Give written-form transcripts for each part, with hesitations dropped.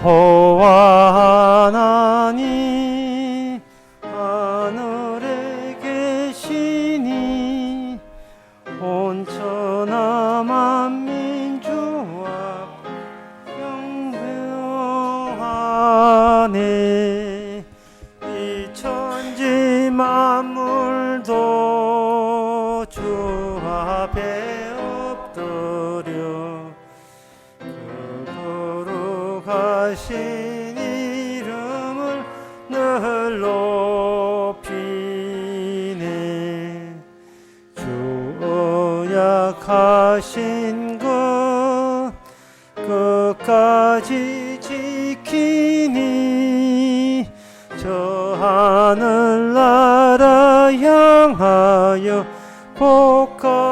여호와 하나님 하늘에 계시니 온천하 만민주와 영병하네. 이 천지 만물도 주 앞에 엎드려 그 거룩하신 이름을 늘 높이네. 주 언약하신 것 끝까지 지키니 저 하늘나라 향하여 복가리라.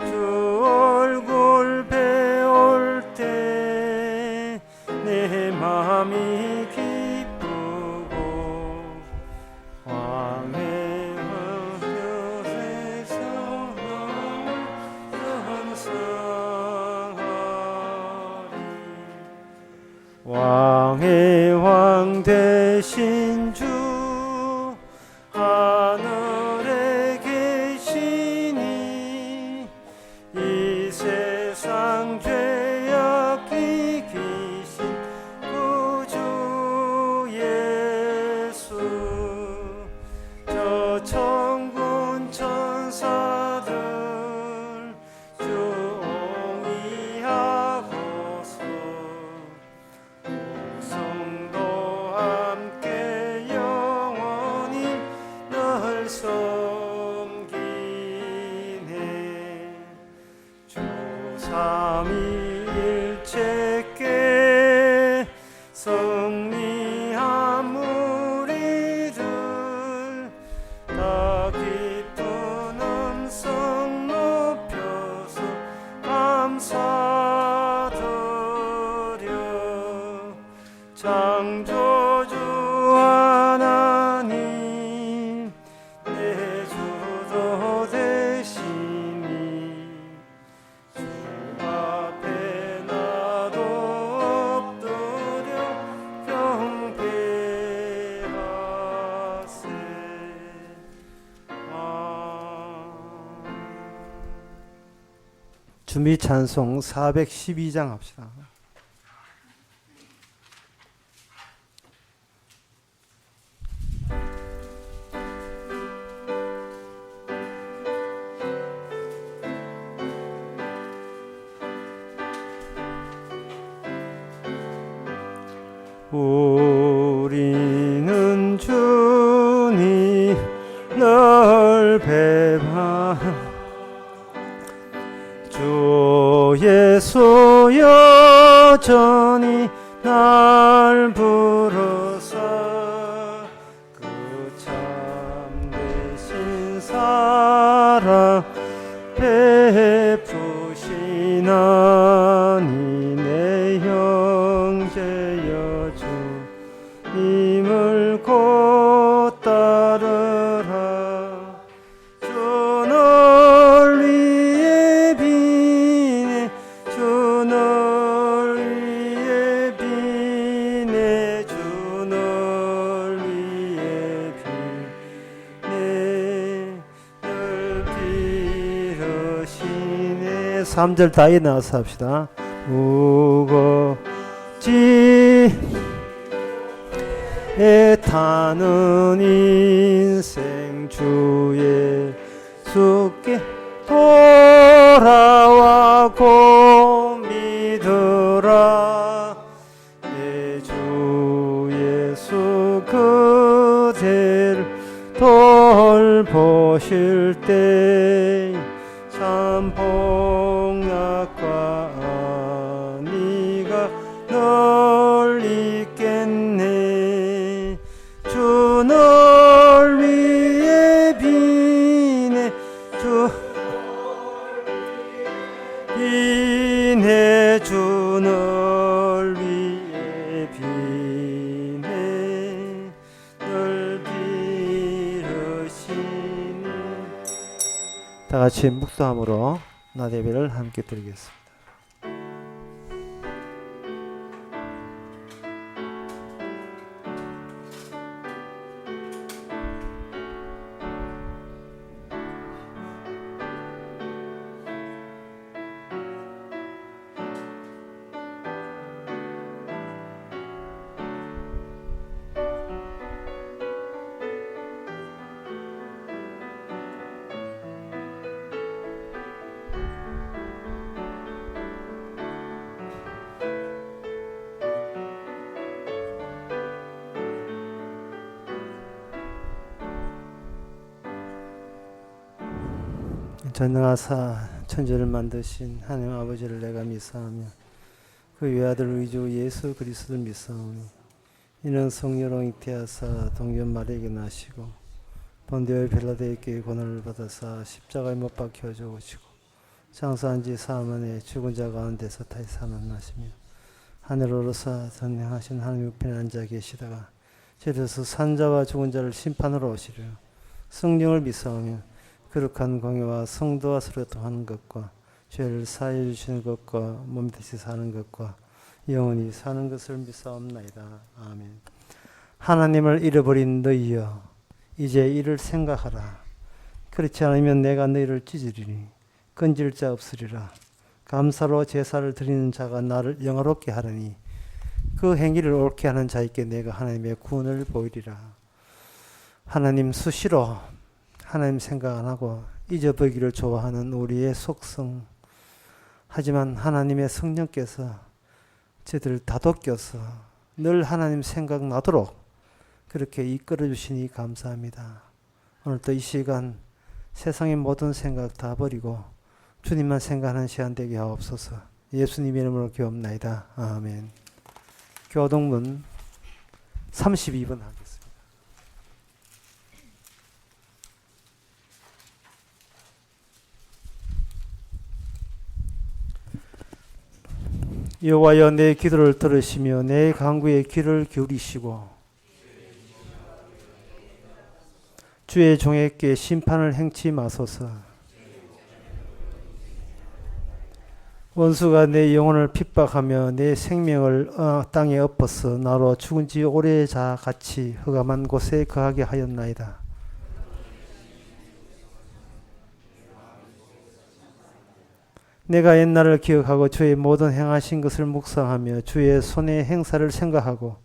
주 얼굴 배울 때 내 마음이 기쁘고 왕의 뜻에서 형성하리. 왕의 왕 되신 주 하늘에 계시니 이 세상 죄악 이기신 구주 예수. 저 천군 천사들 주 옹이하고서 성도 함께 영원히 널 섬기네. 주 삼위일체께 승리한 무리들 다 깊은 음성 높여서 감사드려. 창조주 하나님 내 주도 되시니 주 앞에 나도 엎드려 경배하세. 준비 찬송 412장 합시다. 우리는 주님 널 배바 주 예수 여전히 날 부르사 그 참되신 사랑 베푸시나니 내 형제여 주님을 곧 따르라. 주 널 위해 비네 주 널 위해 비네 주 널 위해 비네 널 빌으시네. 3절 다 일어나서 합시다. 무겁지 애타는 인생 주 예수께 돌아와 고 믿으라. 내 주 예수 그대를 돌보실 때 참 복락과 네가 널 잊겠네. 주 널 위해 비네 주 비네 주 널 위해 비네 널 빌으시니. 다 같이 묵상함으로 나대배를 함께 드리겠습니다. 전능하사 천지를 만드신 하나님 아버지를 내가 믿사오며 그 외아들 우리 주 예수 그리스도를 믿사오니 이는 성령으로 잉태하사 동전 마리에게 나시고 본디오 빌라도에게 고난을 받아사 십자가에 못 박혀 죽으시고 장사한 지 사흘 만에 죽은 자 가운데서 다시 살아나시며 하늘로 오르사 전능하신 하나님 우편에 앉아 계시다가 저리서 산자와 죽은 자를 심판으로 오시려 성령을 믿사오며 거룩한 공예와 성도와 서로 통하는 것과 죄를 사해 주시는 것과 몸 대신 사는 것과 영원히 사는 것을 믿사옵나이다. 아멘. 하나님을 잃어버린 너희여 이제 이를 생각하라. 그렇지 않으면 내가 너희를 찢으리니 건질 자 없으리라. 감사로 제사를 드리는 자가 나를 영화롭게 하려니 그 행위를 옳게 하는 자에게 내가 하나님의 구원을 보이리라. 하나님 수시로 하나님 생각 안 하고 잊어버리기를 좋아하는 우리의 속성. 하지만 하나님의 성령께서 저들을 다독여서 늘 하나님 생각 나도록 그렇게 이끌어 주시니 감사합니다. 오늘도 이 시간 세상의 모든 생각 다 버리고 주님만 생각하는 시간 되게 하옵소서. 예수님 이름으로 기도합나이다. 아멘. 교동문 32번 하겠습니다. 여호와여 내 기도를 들으시며 내 간구에 귀를 기울이시고 주의 종에게 심판을 행치 마소서. 원수가 내 영혼을 핍박하며 내 생명을 땅에 엎어서 나로 죽은 지 오래자 같이 흑암한 곳에 거하게 하였나이다. 내가 옛날을 기억하고 주의 모든 행하신 것을 묵상하며 주의 손의 행사를 생각하고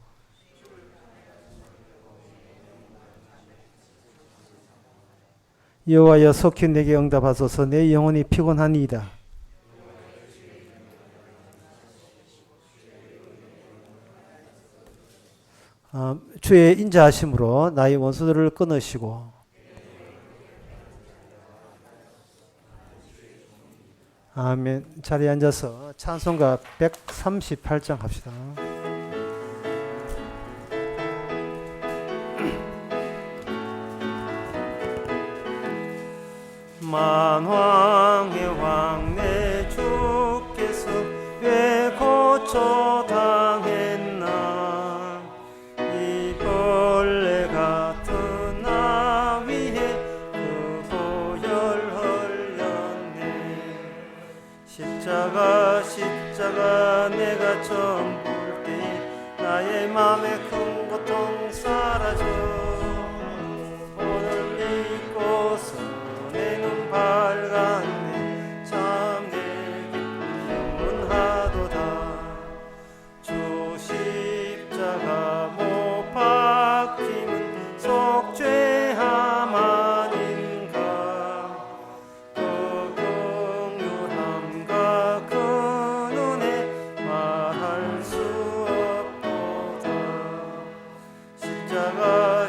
여호와여 속히 내게 응답하소서. 내 영혼이 피곤하니이다. 주의 인자하심으로 나의 원수들을 끊으시고 아멘. 자리에 앉아서 찬송가 138장 합시다. 만왕의 왕 내 주께서 왜 고쳐 당했나. 이 벌레 같은 나 위에 그 보혈 흘렸네. 십자가 내가 처음 볼 때 나의 맘에 큰 고통 사라져. 오늘 믿고서 내 눈 밝았네. 참 내 기쁨 영원하도다. 주 십자가 못 박힘은 속죄함 아닌가. 그 긍휼함과 그 은혜 말할 수 없도다.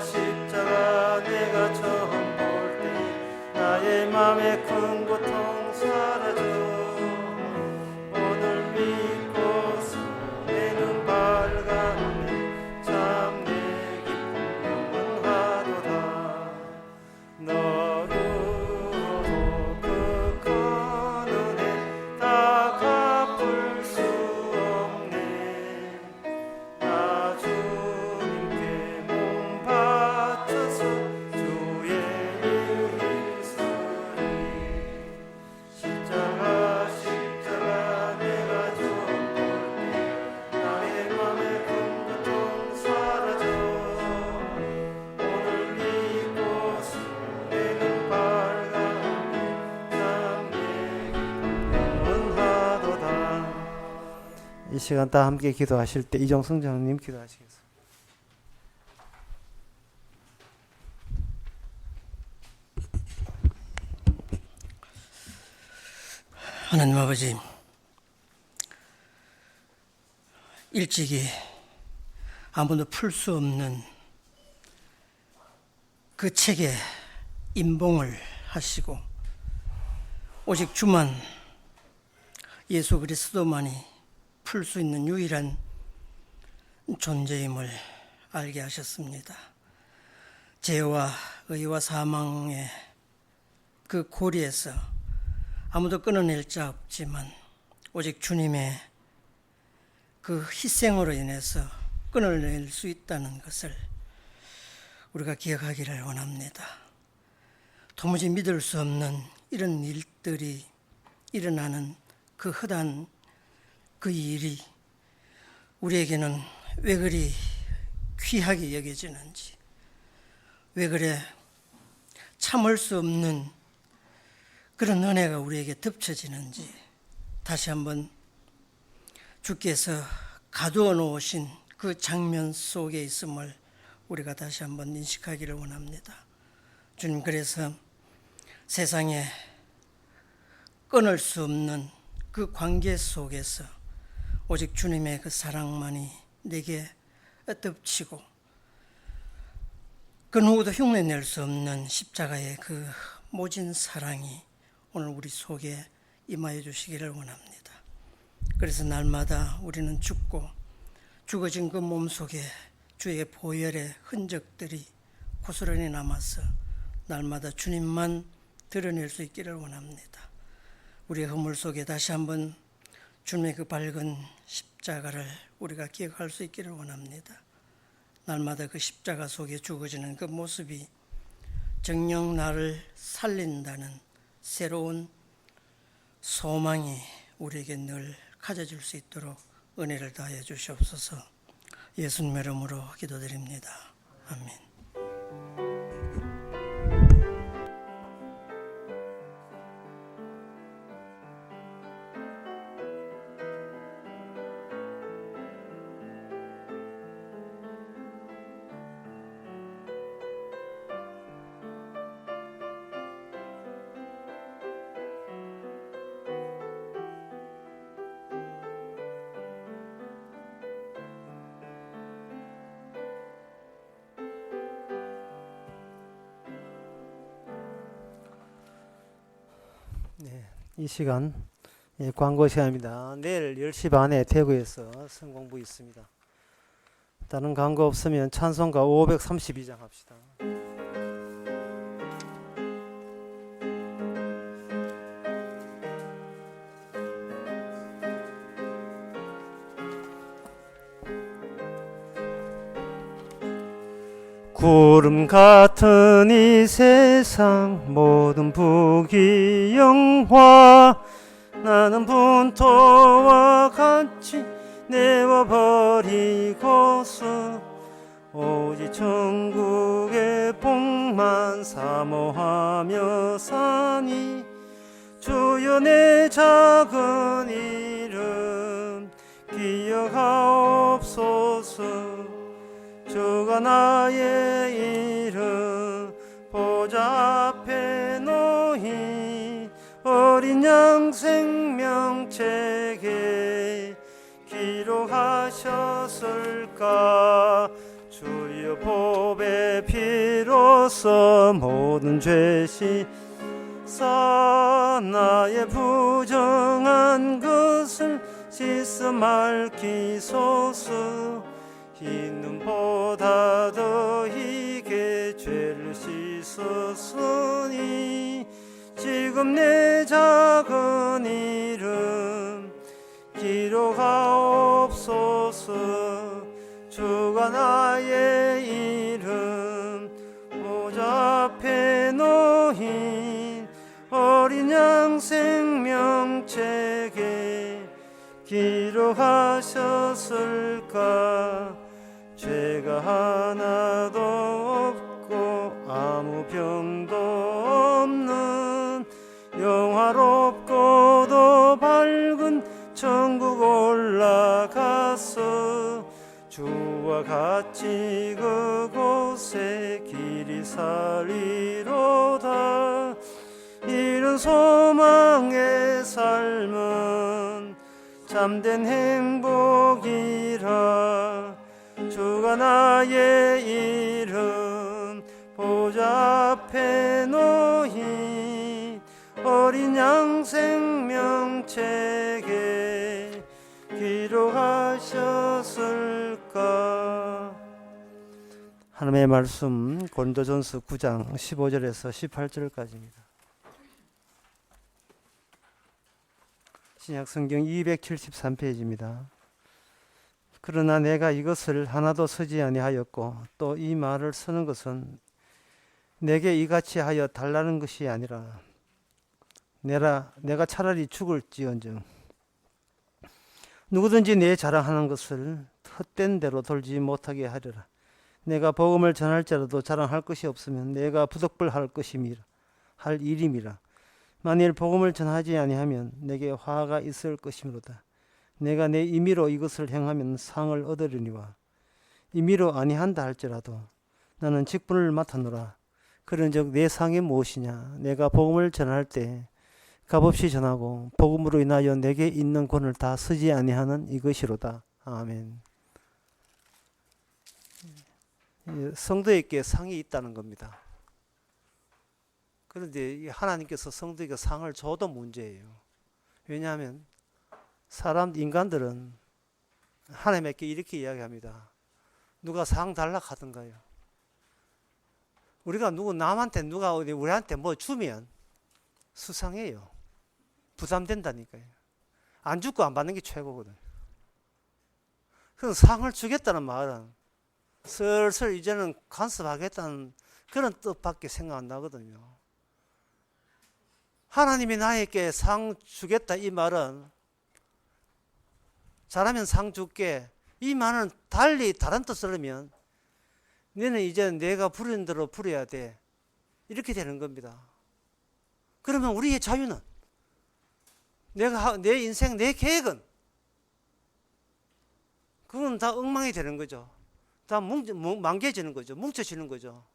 십자가 내가 처음 볼 때 나의 맘에 큰 고통 사라져. 오늘 믿고서 내 눈 밝았네. 참 내 기쁨 영원하도다. 너로도 그 큰 은혜 다 갚을 수 없네. 나 주님께 몸 바쳐서 주의 일 쓰리. 십자가 내가 처음 볼 때 나의 맘에 큰 고통 사라져. 오늘 믿고서 내 눈 밝았네. 참 내 기쁨 영원하도다. 이 시간 다 함께 기도하실 때 이정승 장로님 기도하시겠습니다. 하나님 아버지, 일찍이 아무도 풀 수 없는 그 책에 임봉을 하시고 오직 주만, 예수 그리스도만이 풀 수 있는 유일한 존재임을 알게 하셨습니다. 죄와 의와 사망의 그 고리에서 아무도 끊어낼 자 없지만 오직 주님의 그 희생으로 인해서 끊어낼 수 있다는 것을 우리가 기억하기를 원합니다. 도무지 믿을 수 없는 이런 일들이 일어나는 그 허다한 그 일이 우리에게는 왜 그리 귀하게 여겨지는지, 왜 그래 참을 수 없는 그런 은혜가 우리에게 덮쳐지는지 다시 한번 주께서 가두어 놓으신 그 장면 속에 있음을 우리가 다시 한번 인식하기를 원합니다. 주님, 그래서 세상에 끊을 수 없는 그 관계 속에서 오직 주님의 그 사랑만이 내게 덮치고 그 누구도 흉내낼 수 없는 십자가의 그 모진 사랑이 오늘 우리 속에 임하여 주시기를 원합니다. 그래서 날마다 우리는 죽고 죽어진 그 몸 속에 주의 보혈의 흔적들이 고스란히 남아서 날마다 주님만 드러낼 수 있기를 원합니다. 우리의 허물 속에 다시 한번 주님의 그 밝은 십자가를 우리가 기억할 수 있기를 원합니다. 날마다 그 십자가 속에 죽어지는 그 모습이 정녕 나를 살린다는 새로운 소망이 우리에게 늘 가져질 수 있도록 은혜를 다하여 주시옵소서. 예수님의 이름으로 기도드립니다. 아멘. 이 시간 광고 시간입니다. 내일 10시 반에 대구에서 성공부 있습니다. 다른 광고 없으면 찬송가 532장 합시다. 구름 같은 이 세상 모든 부귀영화 나는 분토와 같이 내어버리고서 오직 천국의 복만 사모하며 사니 주여 내 작은 이름 기억하옵소서. 주가 나의 이름 보좌 앞에 놓인 어린 양 생명책에 기록하셨을까. 주여 보배 피로써 모든 죄 씻어 나의 부정한 것을 씻어 맑히소서. 흰 눈보다 더 희게 죄를 씻었으니 지금 내 작은 이름 기록하옵소서. 주가 나의 이름 보좌 앞에 놓인 어린 양 생명책에 기록하셨을까. 죄가 하나도 없고 아무 병도 없는 영화롭고도 밝은 천국 올라가서 주와 같이 그곳에 길이 살리로다. 이런 소망의 삶은 참된 행복이라. 주가 나의 이름 보좌 앞에 놓인 어린 양 장 생명책에 기록하셨을까. 하나님의 말씀 고린도전서 9장 15절에서 18절까지입니다. 신약성경 273페이지입니다. 그러나 내가 이것을 하나도 쓰지 아니하였고 또 이 말을 쓰는 것은 내게 이같이 하여 달라는 것이 아니라 내가 차라리 죽을지언정 누구든지 내 자랑하는 것을 헛된 대로 돌지 못하게 하리라. 내가 복음을 전할지라도 자랑할 것이 없으면 내가 부득불할 것임이라 할 일임이라. 만일 복음을 전하지 아니하면 내게 화가 있을 것이므로다. 내가 내 임의로 이것을 행하면 상을 얻으리니와 임의로 아니한다 할지라도 나는 직분을 맡았노라. 그런즉 내 상이 무엇이냐? 내가 복음을 전할 때 값없이 전하고 복음으로 인하여 내게 있는 권을 다 쓰지 아니하는 이것이로다. 아멘. 성도에게 상이 있다는 겁니다. 그런데 하나님께서 성도에게 상을 줘도 문제예요. 왜냐하면 인간들은 하나님께 이렇게 이야기합니다. 누가 상 달라 하던가요. 우리가 남한테 누가 우리한테 뭐 주면 수상해요. 부담된다니까요. 안 주고 안 받는 게 최고거든. 그 상을 주겠다는 말은 슬슬 이제는 간섭하겠다는 그런 뜻밖에 생각 안 나거든요. 하나님이 나에게 상 주겠다 이 말은 잘하면 상 줄게 이 말은 달리 다른 뜻을 하면 너는 이제 내가 부르는 대로 부려야 돼 이렇게 되는 겁니다. 그러면 우리의 자유는 내 인생 내 계획은 그건 다 엉망이 되는 거죠. 다 망개지는 거죠. 뭉쳐지는 거죠.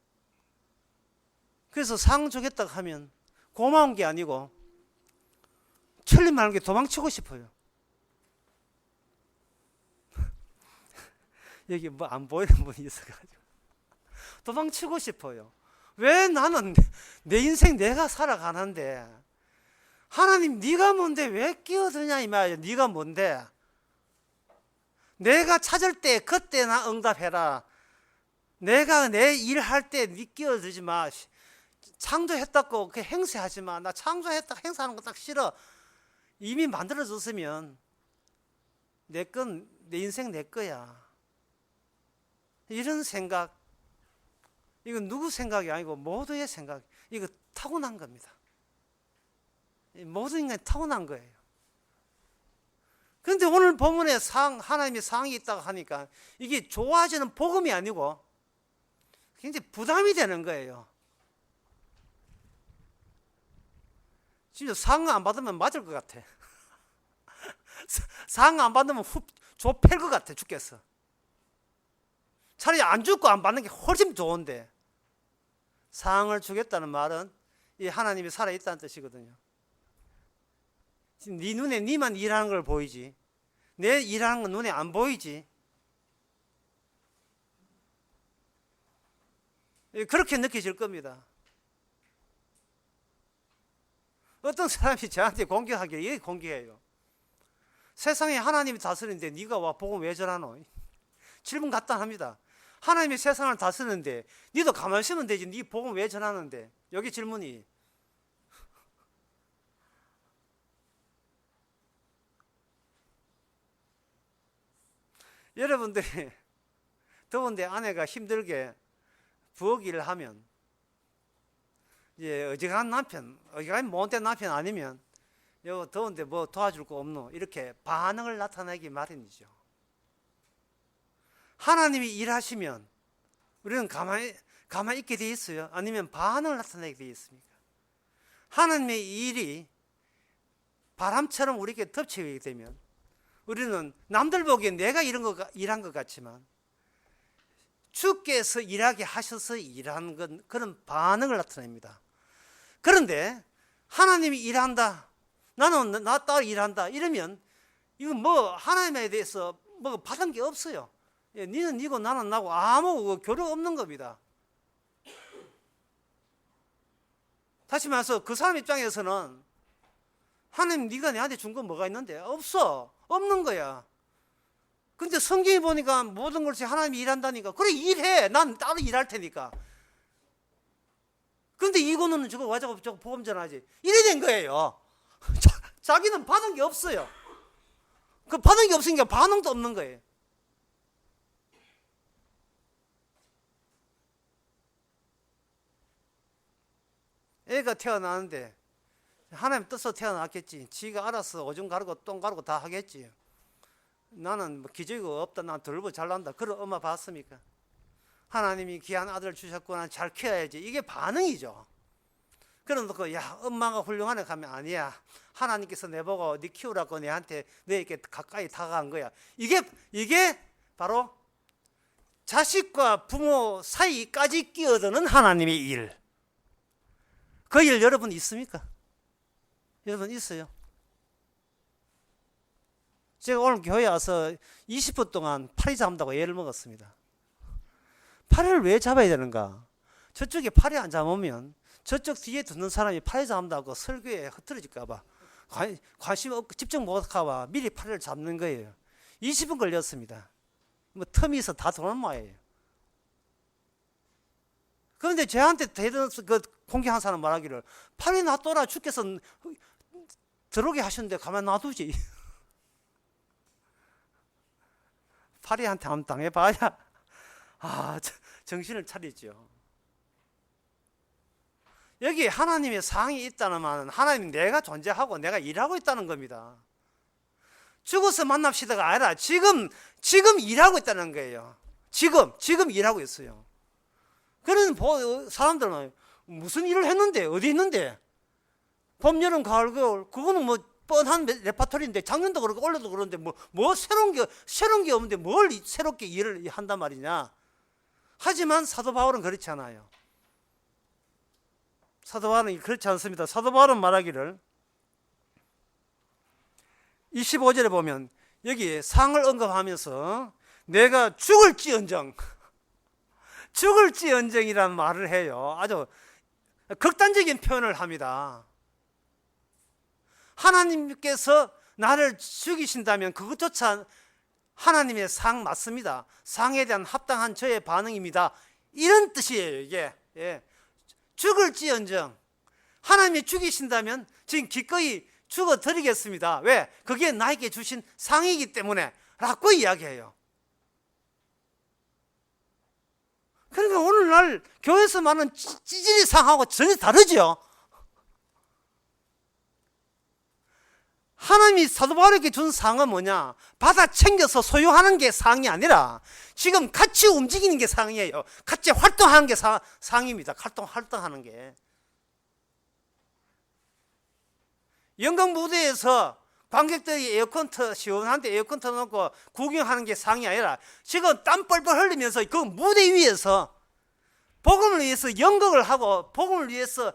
그래서 상 주겠다고 하면 고마운 게 아니고 천리 말게 도망치고 싶어요. 여기 뭐 안 보이는 분이 있어가지고 도망치고 싶어요. 왜 나는 내 인생 내가 살아가는데 하나님 네가 뭔데 왜 끼어드냐 이 말이야. 네가 뭔데 내가 찾을 때 그때 나 응답해라. 내가 내 일할 때 네 끼어들지 마. 창조했다고 그 행세하지 마. 나 창조했다 행사하는 거 딱 싫어. 이미 만들어졌으면 내 인생 내 거야. 이런 생각, 이건 누구 생각이 아니고 모두의 생각. 이거 타고난 겁니다. 모든 인간이 타고난 거예요. 그런데 오늘 본문에 하나님의 상이 있다고 하니까 이게 좋아지는 복음이 아니고 굉장히 부담이 되는 거예요. 진짜 상 안 받으면 맞을 것 같아. 상 안 받으면 좁힐 것 같아 죽겠어. 차라리 안 죽고 안 받는 게 훨씬 좋은데 상을 주겠다는 말은 이 하나님이 살아있다는 뜻이거든요. 지금 네 눈에 네만 일하는 걸 보이지 내 일하는 건 눈에 안 보이지. 그렇게 느껴질 겁니다. 어떤 사람이 저한테 공격하기를 이게 공격해요. 세상에 하나님이 다스리는데 네가 와 복음 왜 전하노? 질문 갖다 합니다. 하나님이 세상을 다스리는데 네도 가만히 있으면 되지 네 복음 왜 전하는데? 여기 질문이. 여러분들이 더운데 아내가 힘들게 부엌 일을 하면 어지간한 남편, 어지간한 못된 남편 아니면 요 더운데 뭐 도와줄 거 없노? 이렇게 반응을 나타내기 마련이죠. 하나님이 일하시면 우리는 가만히 있게 돼 있어요? 아니면 반응을 나타내게 돼 있습니까? 하나님의 일이 바람처럼 우리에게 덮치게 되면 우리는 남들 보기에 내가 일한 것 같지만 주께서 일하게 하셔서 일하는 건 그런 반응을 나타냅니다. 그런데 하나님이 일한다, 나는 나 따로 일한다 이러면 이건 뭐 하나님에 대해서 뭐 받은 게 없어요. 니는 니고 나는 나고 아무 교류 없는 겁니다. 다시 말해서 그 사람 입장에서는 하나님 네가 내한테 준 건 뭐가 있는데? 없어. 없는 거야. 근데 성경에 보니까 모든 것이 하나님이 일한다니까. 그래 일해. 난 따로 일할 테니까. 근데 이거는 저거 와자고 저거 복음 전하지. 이래 된 거예요. 자기는 받은 게 없어요. 그 받은 게 없으니까 반응도 없는 거예요. 애가 태어나는데 하나님 뜻으로 태어났겠지. 지가 알아서 오줌 가르고 똥 가르고 다 하겠지. 나는 뭐 기저귀가 없다, 난 돌보 잘난다, 그런 엄마 봤습니까? 하나님이 귀한 아들을 주셨구나, 잘 키워야지. 이게 반응이죠. 그래놓고 야 엄마가 훌륭하네 가면 아니야. 하나님께서 내보고 네 키우라고 내한테 너에게 가까이 다가간 거야. 이게 바로 자식과 부모 사이까지 끼어드는 하나님의 일. 그 일 여러분 있습니까? 여러분 있어요. 제가 오늘 교회에 와서 20분 동안 파리 잡는다고 애를 먹었습니다. 파리를 왜 잡아야 되는가? 저쪽에 파리 안 잡으면 저쪽 뒤에 듣는 사람이 파리 잡는다고 설교에 흐트러질까봐, 관심 없고 집중 못할까봐 미리 파리를 잡는 거예요. 20분 걸렸습니다. 뭐 틈이 있어 다 도는 모양이에요. 그런데 저한테 대든 그 공개한 사람 말하기를 파리 놔둬라, 주께서 들어오게 하셨는데 가만 놔두지. 파리한테 한번 당해봐야 정신을 차리죠. 여기 하나님의 사항이 있다는 말은 하나님 내가 존재하고 내가 일하고 있다는 겁니다. 죽어서 만납시다가 아니라 지금 일하고 있다는 거예요. 지금 일하고 있어요. 그런 사람들은 무슨 일을 했는데, 어디 있는데? 봄, 여름, 가을, 겨울, 그거는 뭐 뻔한 레파토리인데 작년도 그렇고 올해도 그런데 뭐 새로운 게 없는데 뭘 새롭게 일을 한단 말이냐? 하지만 사도 바울은 그렇지 않아요. 사도 바울은 그렇지 않습니다. 사도 바울은 말하기를 25절에 보면 여기 상을 언급하면서 내가 죽을지언정이라는 말을 해요. 아주 극단적인 표현을 합니다. 하나님께서 나를 죽이신다면 그것조차 하나님의 상 맞습니다. 상에 대한 합당한 저의 반응입니다. 이런 뜻이에요. 이게 죽을지언정 하나님이 죽이신다면 지금 기꺼이 죽어드리겠습니다. 왜? 그게 나에게 주신 상이기 때문에 라고 이야기해요. 그러니까 오늘날 교회에서 말하는 찌질이 상하고 전혀 다르죠. 하나님이 사도 바울에게 준 상은 뭐냐? 받아 챙겨서 소유하는 게 상이 아니라 지금 같이 움직이는 게 상이에요. 같이 활동하는 게 상입니다. 활동하는 게. 영광 무대에서 관객들이 시원한데 에어컨 틀어놓고 구경하는 게 상이 아니라 지금 땀 뻘뻘 흘리면서 그 무대 위에서 복음을 위해서 연극을 하고 복음을 위해서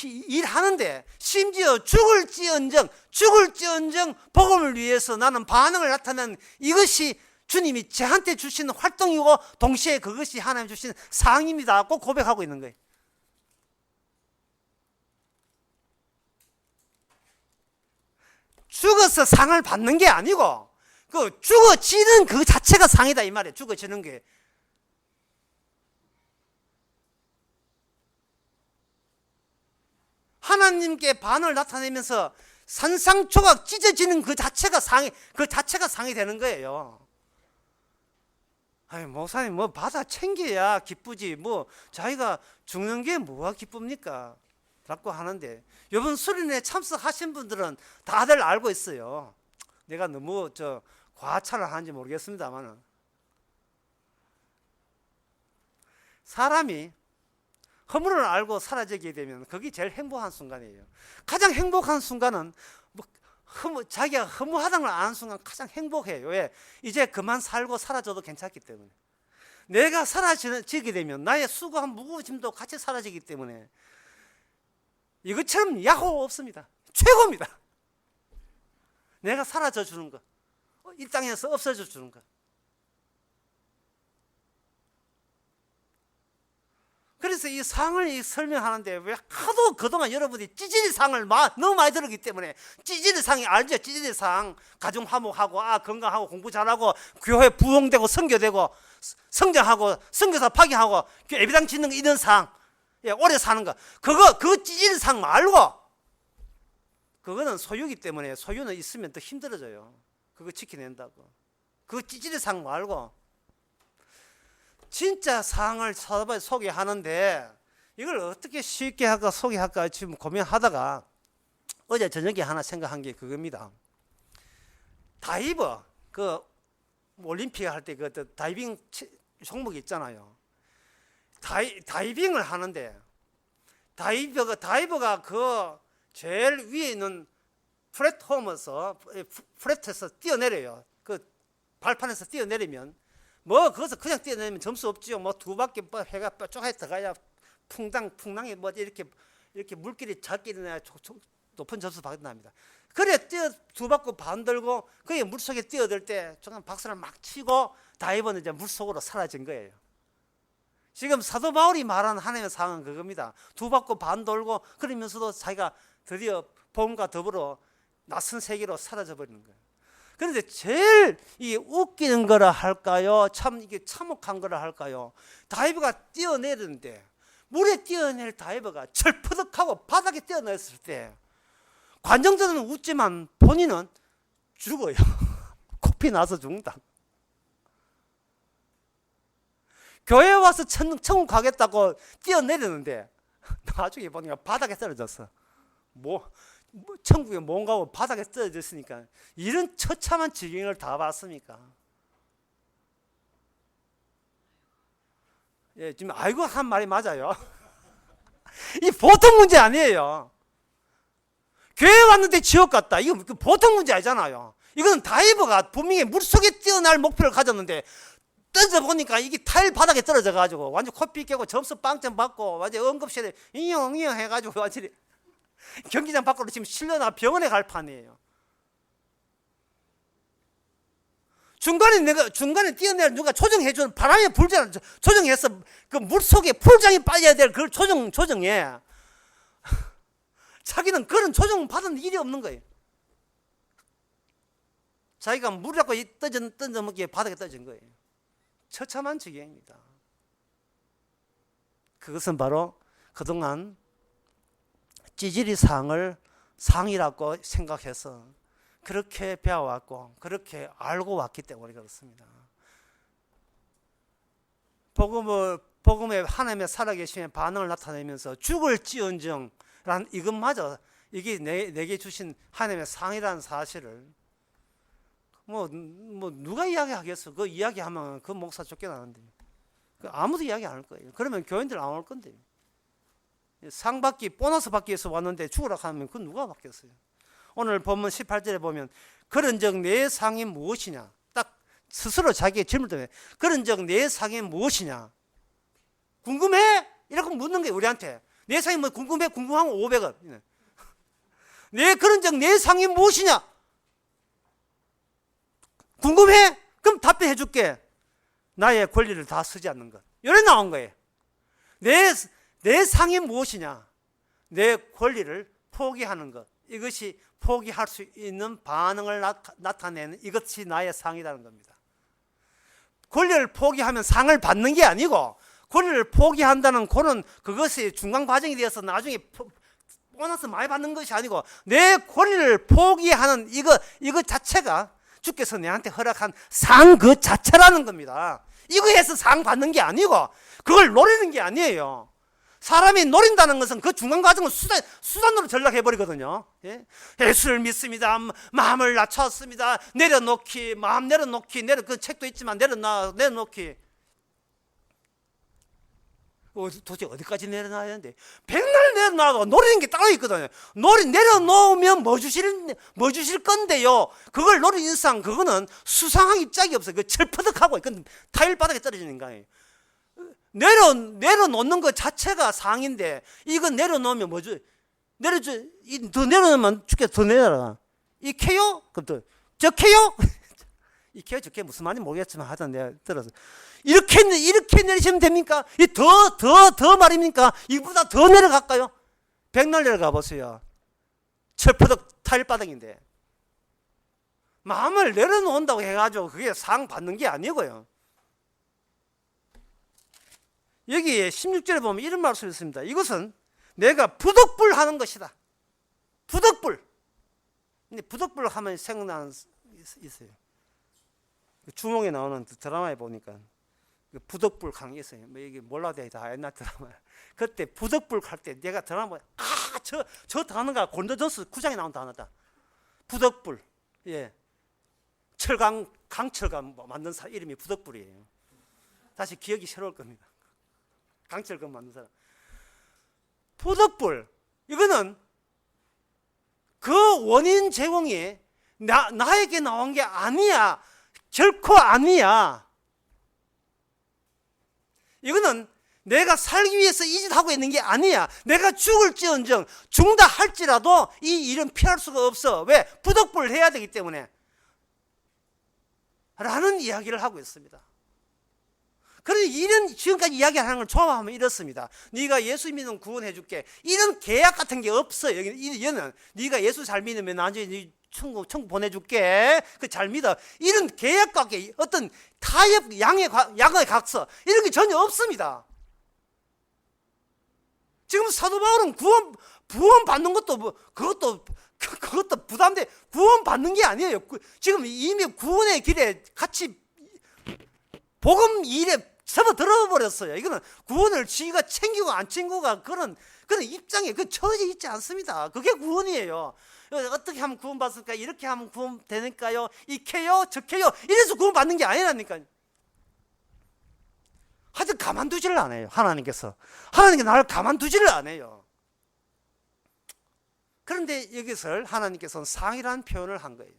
일하는데 심지어 죽을지언정 복음을 위해서 나는 반응을 나타내는 이것이 주님이 저한테 주시는 활동이고 동시에 그것이 하나님 주신 상입니다. 꼭 고백하고 있는 거예요. 죽어서 상을 받는 게 아니고 그 죽어지는 그 자체가 상이다 이 말이에요. 죽어지는 게. 하나님께 반응을 나타내면서 산상초각 찢어지는 그 자체가 상이 되는 거예요. 아니, 목사님 뭐 받아 챙겨야 기쁘지 뭐 자기가 죽는 게 뭐가 기쁩니까? 라고 하는데 이번 수련회 참석하신 분들은 다들 알고 있어요. 내가 너무 과찬을 하는지 모르겠습니다만 사람이 허물을 알고 사라지게 되면 그게 제일 행복한 순간이에요. 가장 행복한 순간은 자기가 허무하다는 걸 아는 순간 가장 행복해요. 왜? 이제 그만 살고 사라져도 괜찮기 때문에. 내가 사라지게 되면 나의 수고한 무거워짐도 같이 사라지기 때문에 이것처럼 야호 없습니다. 최고입니다. 내가 사라져 주는 것, 이 땅에서 없어져 주는 것. 그래서 이 상을 설명하는데 왜 하도 그동안 여러분이 찌질이 상을 너무 많이 들었기 때문에 찌질이 상이 알죠? 찌질이 상 가정 화목하고 건강하고 공부 잘하고 교회 부흥되고 선교되고 성장하고 선교사 파기하고 예배당 짓는 거 이런 상, 오래 사는 거 그거 찌질이 상 말고 그거는 소유이기 때문에 소유는 있으면 더 힘들어져요. 그거 지켜낸다고. 그거 찌질이 상 말고 진짜 상을 찾아봐 소개하는데 이걸 어떻게 쉽게 할까 소개할까 지금 고민하다가 어제 저녁에 하나 생각한 게 그겁니다. 다이버 그 올림픽 할 때 그 다이빙 종목이 있잖아요. 다이빙을 하는데 다이버가 그 제일 위에 있는 플랫에서 뛰어내려요. 그 발판에서 뛰어내리면 거기서 그냥 뛰어내리면 점수 없지요. 두 바퀴 해가 뾰족하게 들어가야 풍당에 이렇게 물길이 작게 일어나야 높은 점수 받는답니다. 그래 두 바퀴 반 들고 그게 물속에 뛰어들 때 조금 박수를 막 치고 다이버는 이제 물속으로 사라진 거예요. 지금 사도 바울이 말하는 하나님의 상은 그겁니다. 두 바퀴 반 돌고 그러면서도 자기가 드디어 복음과 더불어 낯선 세계로 사라져 버리는 거예요. 그런데 제일 이 웃기는 거라 할까요? 참 이게 참혹한 거라 할까요? 다이버가 뛰어내리는데 물에 뛰어낼 다이버가 철퍼덕하고 바닥에 뛰어냈을 때 관중들은 웃지만 본인은 죽어요. 코피 나서 죽는다. 교회 와서 천국 가겠다고 뛰어내리는데 나중에 보니까 바닥에 떨어졌어. 천국에 못 가고 바닥에 떨어졌으니까 이런 처참한 지경을 다 봤습니까? 예, 지금 아이고 한 말이 맞아요. 이 보통 문제 아니에요. 교회 왔는데 지옥 갔다. 이거 보통 문제 아니잖아요. 이건 다이버가 분명히 물속에 뛰어날 목표를 가졌는데 던져보니까 이게 타일 바닥에 떨어져가지고 완전 코피 깨고 점수 빵점 받고 완전 응급실에 잉영 해가지고 완전히 경기장 밖으로 지금 실려나 병원에 갈 판이에요. 중간에 뛰어내려 누가 조정해주는 바람에 불잖아. 조정해서 그 물속에 풀장이 빠져야 될 그걸 조정해. 자기는 그런 조정 받은 일이 없는 거예요. 자기가 물이라고 던져먹기에 바닥에 떨어진 거예요. 처참한 지경입니다. 그것은 바로 그동안 찌질이 상을 상이라고 생각해서 그렇게 배워왔고 그렇게 알고 왔기 때문에 그렇습니다. 복음에 하나님의 살아계심의 반응을 나타내면서 죽을지언정 라는 이것마저 이게 내게 주신 하나님의 상이라는 사실을 누가 이야기하겠어? 그 이야기하면 그 목사 쫓겨나는데 아무도 이야기 안 할 거예요. 그러면 교인들 안 올 건데 상 받기 보너스 받기 위해서 왔는데 죽으라 하면 그건 누가 받겠어요? 오늘 본문 18절에 보면 그런즉 내 상이 무엇이냐? 딱 스스로 자기의 질문을 해. 그런즉 내 상이 무엇이냐? 궁금해? 이렇게 묻는 거예요. 우리한테. 내 상이 뭐 궁금해? 궁금하면 500원. 그런즉 내 상이 무엇이냐? 궁금해? 그럼 답변해 줄게. 나의 권리를 다 쓰지 않는 것. 이래 나온 거예요. 내 상이 무엇이냐? 내 권리를 포기하는 것. 이것이 포기할 수 있는 반응을 나타내는 이것이 나의 상이라는 겁니다. 권리를 포기하면 상을 받는 게 아니고 권리를 포기한다는 그것이 중간 과정이 되어서 나중에 보너스 많이 받는 것이 아니고 내 권리를 포기하는 이거 자체가 주께서 내한테 허락한 상 그 자체라는 겁니다. 이거 해서 상 받는 게 아니고 그걸 노리는 게 아니에요. 사람이 노린다는 것은 그 중간 과정을 수단으로 전락해버리거든요. 예? 예수를 믿습니다. 마음을 낮췄습니다. 마음 내려놓기, 그 책도 있지만 내려놓기. 도대체 어디까지 내려놔야 되는데? 백날 내려놔도 노리는 게 따로 있거든요. 내려놓으면 뭐 주실 건데요. 그걸 노리는 이상 그거는 수상하기 짝이 없어요. 그 철퍼덕하고 그건 타일 바닥에 떨어지는 거예요. 내려놓는 것 자체가 상인데 이건 내려놓으면 뭐죠? 더 내려놓으면 주께서 더 내려라. 이 캐요? 그럼 저 캐요? 이게 저게 무슨 말인지 모르겠지만 하여튼 내가 들어서 이렇게 내리시면 됩니까? 이 더 말입니까? 이보다 더 내려갈까요? 백날 내려가 보세요. 철퍼덕 타일바닥인데 마음을 내려놓는다고 해가지고 그게 상 받는 게 아니고요. 여기 16절에 보면 이런 말씀이 있습니다. 이것은 내가 부덕불 하는 것이다. 부덕불. 근데 부덕불 하면 생각나는 있어요. 주몽에 나오는 드라마에 보니까 부덕불 강이 있어요. 뭐 이게 몰라도 다 옛날 드라마. 그때 부덕불 할 때 내가 드라마 저 단어가 곤더전스 9장에 나온 단어다. 부덕불. 예. 강철감 만든 사람 이름이 부덕불이에요. 다시 기억이 새로울 겁니다. 강철감 만든 사람. 부덕불. 이거는 그 원인 제공이 나에게 나온 게 아니야. 결코 아니야. 이거는 내가 살기 위해서 이 짓 하고 있는 게 아니야. 내가 죽을지언정 죽는다 할지라도 이 일은 피할 수가 없어. 왜? 부덕불을 해야 되기 때문에. 라는 이야기를 하고 있습니다. 그런데 이런 지금까지 이야기하는 걸 종합하면 이렇습니다. 네가 예수 믿으면 구원해 줄게. 이런 계약 같은 게 없어요. 여기는 네가 예수 잘 믿으면 나중에 천국 보내줄게. 그 잘 믿어. 이런 계약과 어떤 타협, 양의 각서 이런 게 전혀 없습니다. 지금 사도 바울은 구원 받는 것도 그것도 부담돼. 구원 받는 게 아니에요. 지금 이미 구원의 길에 같이 복음 일에 접어들어 버렸어요. 이거는 구원을 지가 챙기고 안 챙기고가 그런 입장에 처져 있지 않습니다. 그게 구원이에요. 어떻게 하면 구원 받습니까? 이렇게 하면 구원 되니까요. 이케요, 저케요. 이래서 구원 받는 게 아니라니까요. 하여튼 가만두지를 않아요. 하나님께서 나를 가만두지를 않아요. 그런데 여기서 하나님께서는 상이라는 표현을 한 거예요.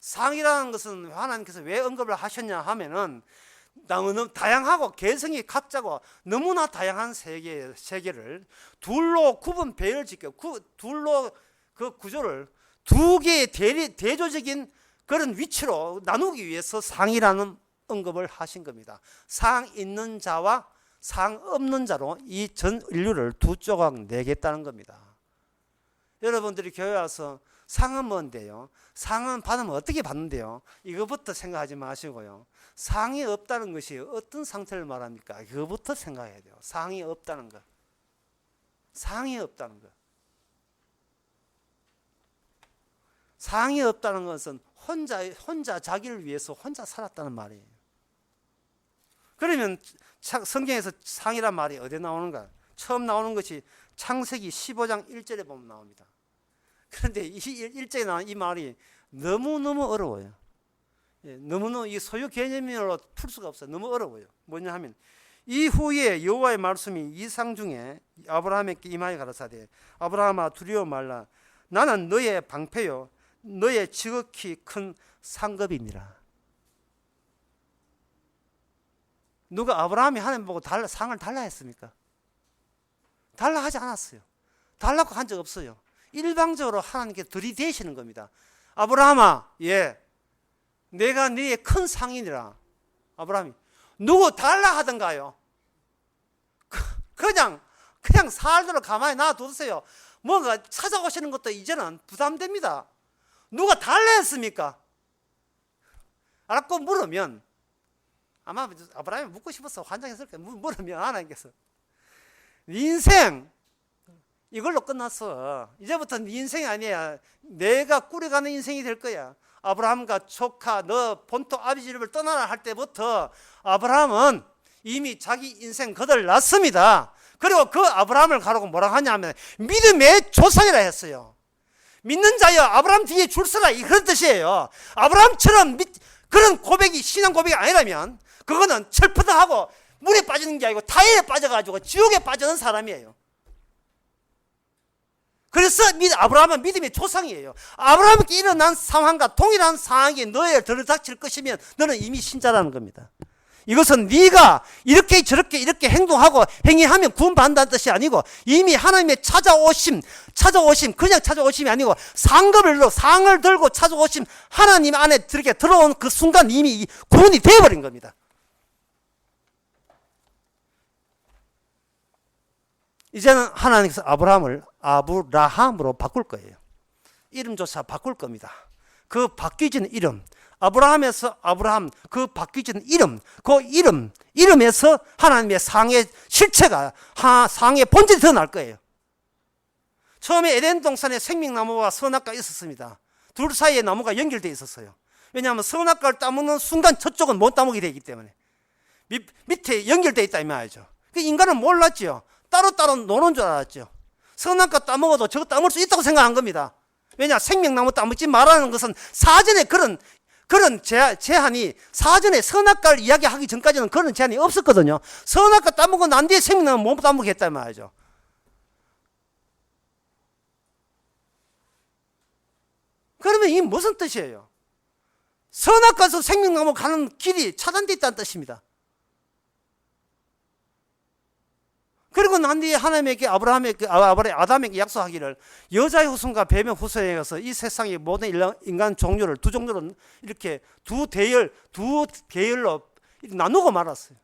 상이라는 것은 하나님께서 왜 언급을 하셨냐 하면은 너무 다양하고 개성이 각자고 너무나 다양한 세계를 둘로 구분 배열 짓고 둘로 그 구조를 두 개의 대조적인 그런 위치로 나누기 위해서 상이라는 언급을 하신 겁니다. 상 있는 자와 상 없는 자로 이 전 인류를 두 조각 내겠다는 겁니다. 여러분들이 교회 와서 상은 뭔데요? 상은 받으면 어떻게 받는데요? 이거부터 생각하지 마시고요. 상이 없다는 것이 어떤 상태를 말합니까? 이거부터 생각해야 돼요. 상이 없다는 것. 상이 없다는 것. 상이 없다는 것은 혼자 자기를 위해서 혼자 살았다는 말이에요. 그러면 성경에서 상이란 말이 어디에 나오는가? 처음 나오는 것이 창세기 15장 1절에 보면 나옵니다. 그런데 이 1절에 나온 이 말이 너무너무 어려워요. 너무너무 이 소유 개념으로 풀 수가 없어요. 너무 어려워요. 뭐냐 하면 이후에 여호와의 말씀이 이상 중에 아브라함에게 임하여 가라사대 아브라함아 두려워 말라 나는 너의 방패요 너의 지극히 큰 상급이니라. 누가 아브라함이 하나님 보고 상을 달라 했습니까? 달라 하지 않았어요. 달라고 한 적 없어요. 일방적으로 하나님께 들이대시는 겁니다. 아브라함아, 예, 내가 네의 큰 상이니라. 아브라함이 누구 달라 하던가요? 그냥 살도록 가만히 놔두세요. 뭔가 찾아오시는 것도 이제는 부담됩니다. 누가 달라 했습니까? 알았고 물으면 아마 아브라함이 묻고 싶어서 환장했을 거예요. 물으면 하나님께서 네 인생 이걸로 끝났어. 이제부터 네 인생이 아니야. 내가 꾸려가는 인생이 될 거야. 아브라함과 조카 너 본토 아비집을 떠나라 할 때부터 아브라함은 이미 자기 인생 거덜났습니다. 그리고 그 아브라함을 가르고 뭐라고 하냐면 믿음의 조상이라 했어요. 믿는 자여 아브라함 뒤에 줄 서라 그런 뜻이에요. 아브라함처럼 그런 고백이 신앙 고백이 아니라면 그거는 철푸드하고 물에 빠지는 게 아니고 타일에 빠져가지고 지옥에 빠지는 사람이에요. 그래서 아브라함은 믿음의 조상이에요. 아브라함께 일어난 상황과 동일한 상황이 너에 들이닥칠 것이면 너는 이미 신자라는 겁니다. 이것은 네가 이렇게 저렇게 이렇게 행동하고 행위하면 구원받는다는 뜻이 아니고 이미 하나님의 찾아오심 그냥 찾아오심이 아니고 상급을 상을 들고 찾아오심 하나님 안에 이렇게 들어온 그 순간 이미 구원이 되어버린 겁니다. 이제는 하나님께서 아브라함을 아브라함으로 바꿀 거예요. 이름조차 바꿀 겁니다. 그 바뀌어지는 이름, 아브라함에서 아브라함, 그 바뀌어지는 이름, 그 이름에서 하나님의 상의 실체가 상의 본질이 드러날 거예요. 처음에 에덴 동산에 생명나무와 선악과가 있었습니다. 둘 사이에 나무가 연결되어 있었어요. 왜냐하면 선악과를 따먹는 순간 저쪽은 못 따먹게 되기 때문에 밑에 연결되어 있다 이 말이죠. 그 인간은 몰랐죠. 따로따로 노는 줄 알았죠. 선악과 따먹어도 저거 따먹을 수 있다고 생각한 겁니다. 왜냐, 생명나무 따먹지 말라는 것은 사전에 그런 제한이, 사전에 선악과를 이야기하기 전까지는 그런 제한이 없었거든요. 선악과 따먹고 난 뒤에 생명나무 못 따먹게 했단 말이죠. 그러면 이게 무슨 뜻이에요? 선악과에서 생명나무 가는 길이 차단되어 있다는 뜻입니다. 그리고 난 뒤에 하나님에게 아담에게 약속하기를 여자의 후손과 뱀의 후손에 의해서 이 세상의 모든 인간 종류를 두 종류로 이렇게 두 계열로 나누고 말았어요.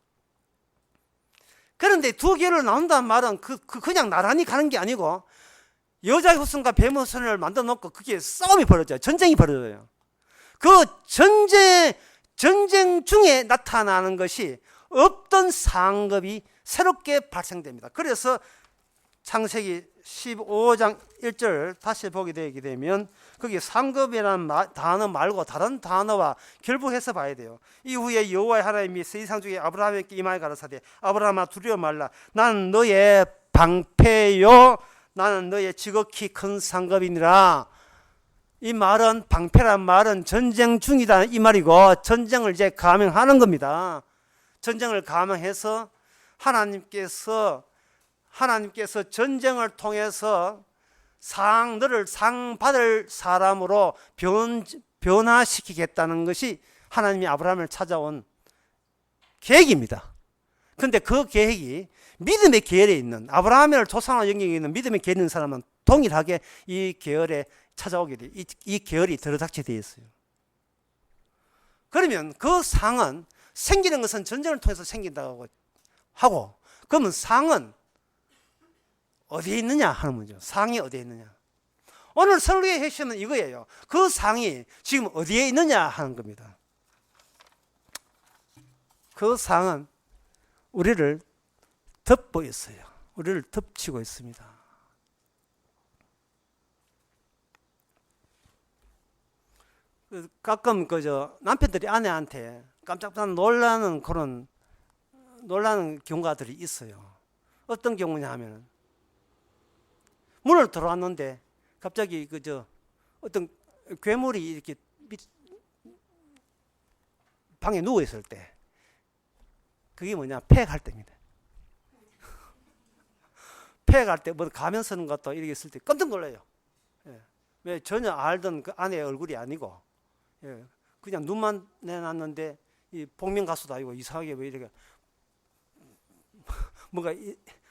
그런데 두 계열로 나눈다는 말은 그냥 나란히 가는 게 아니고 여자의 후손과 뱀의 후손을 만들어 놓고 그게 싸움이 벌어져요. 전쟁이 벌어져요. 그 전쟁 중에 나타나는 것이 없던 상급이 새롭게 발생됩니다. 그래서 창세기 15장 1절 다시 보게 되게 되면 거기 상급이라는 단어 말고 다른 단어와 결부해서 봐야 돼요. 이후에 여호와의 하나님이 세상 중에 아브라함에게 임하여 가라사대 아브라함아 두려워 말라 나는 너의 방패요 나는 너의 지극히 큰 상급이니라. 이 말은 방패란 말은 전쟁 중이다 이 말이고 전쟁을 이제 감행하는 겁니다. 전쟁을 감행해서 하나님께서 전쟁을 통해서 너를 상 받을 사람으로 변화시키겠다는 것이 하나님이 아브라함을 찾아온 계획입니다. 그런데 그 계획이 믿음의 계열에 있는 아브라함을 조상으로 영역에 있는 믿음의 계열에 있는 사람은 동일하게 이 계열에 찾아오게 돼. 이 계열이 들어닥치게 되어 있어요. 그러면 그 상은 생기는 것은 전쟁을 통해서 생긴다고 하고 그러면 상은 어디에 있느냐 하는 문제죠. 상이 어디에 있느냐. 오늘 설교의 핵심은 이거예요. 그 상이 지금 어디에 있느냐 하는 겁니다. 그 상은 우리를 덮고 있어요. 우리를 덮치고 있습니다. 가끔 남편들이 아내한테 깜짝 놀라는 경우가들이 있어요. 어떤 경우냐 하면 문을 들어왔는데 갑자기 어떤 괴물이 이렇게 방에 누워 있을 때 그게 뭐냐 폐갈 때입니다. 폐갈 때 뭐 가면 쓰는 것도 이렇게 있을 때 깜짝 놀라요. 예. 왜 전혀 알던 그 아내의 얼굴이 아니고 예. 그냥 눈만 내놨는데 이 복면 가수도 아니고 이상하게 왜 이렇게 뭔가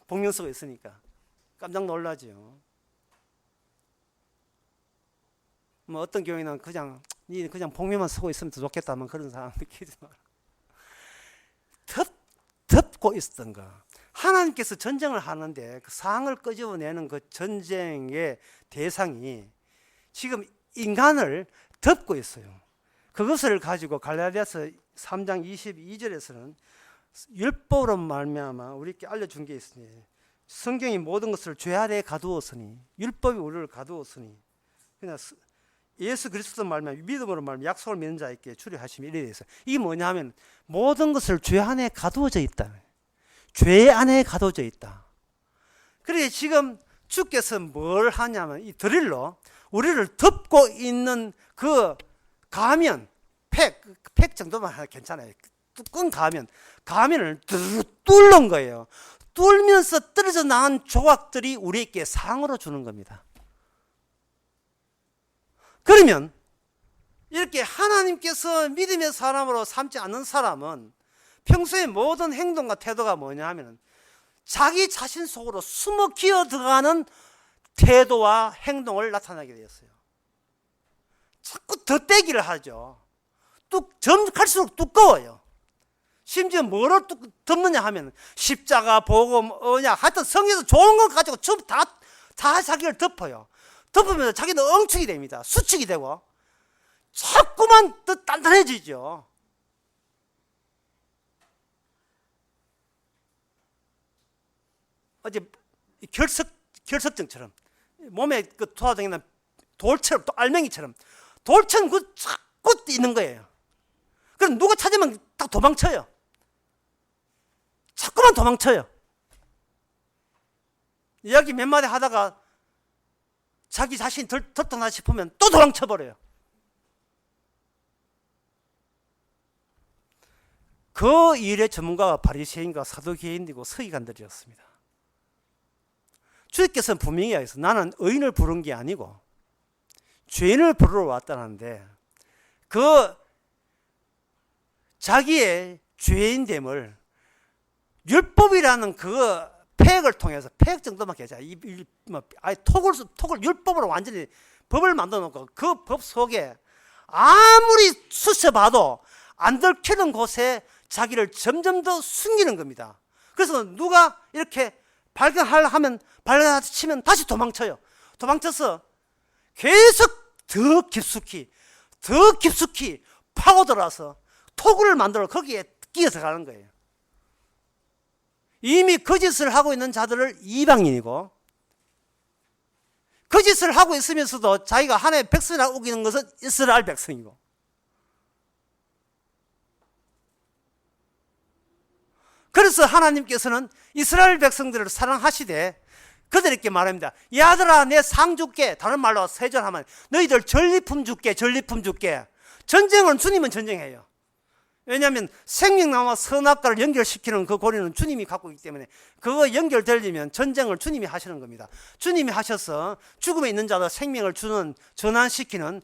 복면서가 있으니까 깜짝 놀라죠. 뭐 어떤 경우에는 그냥 복면만 쓰고 있으면 더 좋겠다면 그런 사람 느끼지 마라. 덮고 있었던 거. 하나님께서 전쟁을 하는데 그 상을 끄집어내는 그 전쟁의 대상이 지금 인간을 덮고 있어요. 그것을 가지고 갈라디아서 3장 22절에서는 율법으로 말미암아 우리에게 알려준 게 있으니 성경이 모든 것을 죄 아래에 가두었으니 율법이 우리를 가두었으니 그냥 예수 그리스도 말미암아 믿음으로 말미암아 약속을 믿는 자에게 주리하심이 이래 되어 있어요. 이게 뭐냐 하면 모든 것을 죄 안에 가두어져 있다. 죄 안에 가두어져 있다. 그래 지금 주께서 뭘 하냐면 이 드릴로 우리를 덮고 있는 그 가면 팩 정도만 괜찮아요. 두꺼운 가면을 뚫는 거예요. 뚫면서 떨어져 나온 조각들이 우리에게 상으로 주는 겁니다. 그러면 이렇게 하나님께서 믿음의 사람으로 삼지 않는 사람은 평소의 모든 행동과 태도가 뭐냐 하면 자기 자신 속으로 숨어 기어 들어가는 태도와 행동을 나타나게 되었어요. 자꾸 덧대기를 하죠. 갈수록 두꺼워요. 심지어 뭐를 덮느냐 하면 십자가, 복음, 언약, 하여튼 성경에서 좋은 걸 가지고 전부 다 자기를 덮어요. 덮으면서 자기는 엉축이 됩니다. 수축이 되고 자꾸만 더 단단해지죠. 어제 결석증처럼 몸에 그 돌아다니는 돌처럼, 또 알맹이처럼 돌처럼 그 자꾸 있는 거예요. 그럼 누가 찾으면 딱 도망쳐요. 자꾸만 도망쳐요. 이야기 몇 마디 하다가 자기 자신이 덜떠나 싶으면 또 도망쳐버려요. 그 일의 전문가가 바리새인과 사두개인이고 서기관들이었습니다. 주님께서는 분명히 하셨어요. 나는 의인을 부른 게 아니고 죄인을 부르러 왔다는데 그 자기의 죄인됨을 율법이라는 그 폐역을 통해서, 폐역 정도만 계좌, 톡을 율법으로 완전히 법을 만들어 놓고 그 법 속에 아무리 수셔봐도 안 들키는 곳에 자기를 점점 더 숨기는 겁니다. 그래서 누가 이렇게 발견하면 다시 도망쳐요. 도망쳐서 계속 더 깊숙이 파고들어서 토굴을 만들어 거기에 끼어 들어가는 거예요. 이미 거짓을 하고 있는 자들을 이방인이고, 거짓을 하고 있으면서도 자기가 하나님의 백성이라고 우기는 것은 이스라엘 백성이고, 그래서 하나님께서는 이스라엘 백성들을 사랑하시되 그들에게 말합니다. 이 아들아, 내 상 줄게. 다른 말로 세전하면 너희들 전리품 줄게. 전쟁은 주님은 전쟁해요. 왜냐하면 생명나무와 선악과를 연결시키는 그 고리는 주님이 갖고 있기 때문에 그거 연결되려면 전쟁을 주님이 하시는 겁니다. 주님이 하셔서 죽음에 있는 자도 생명을 전환시키는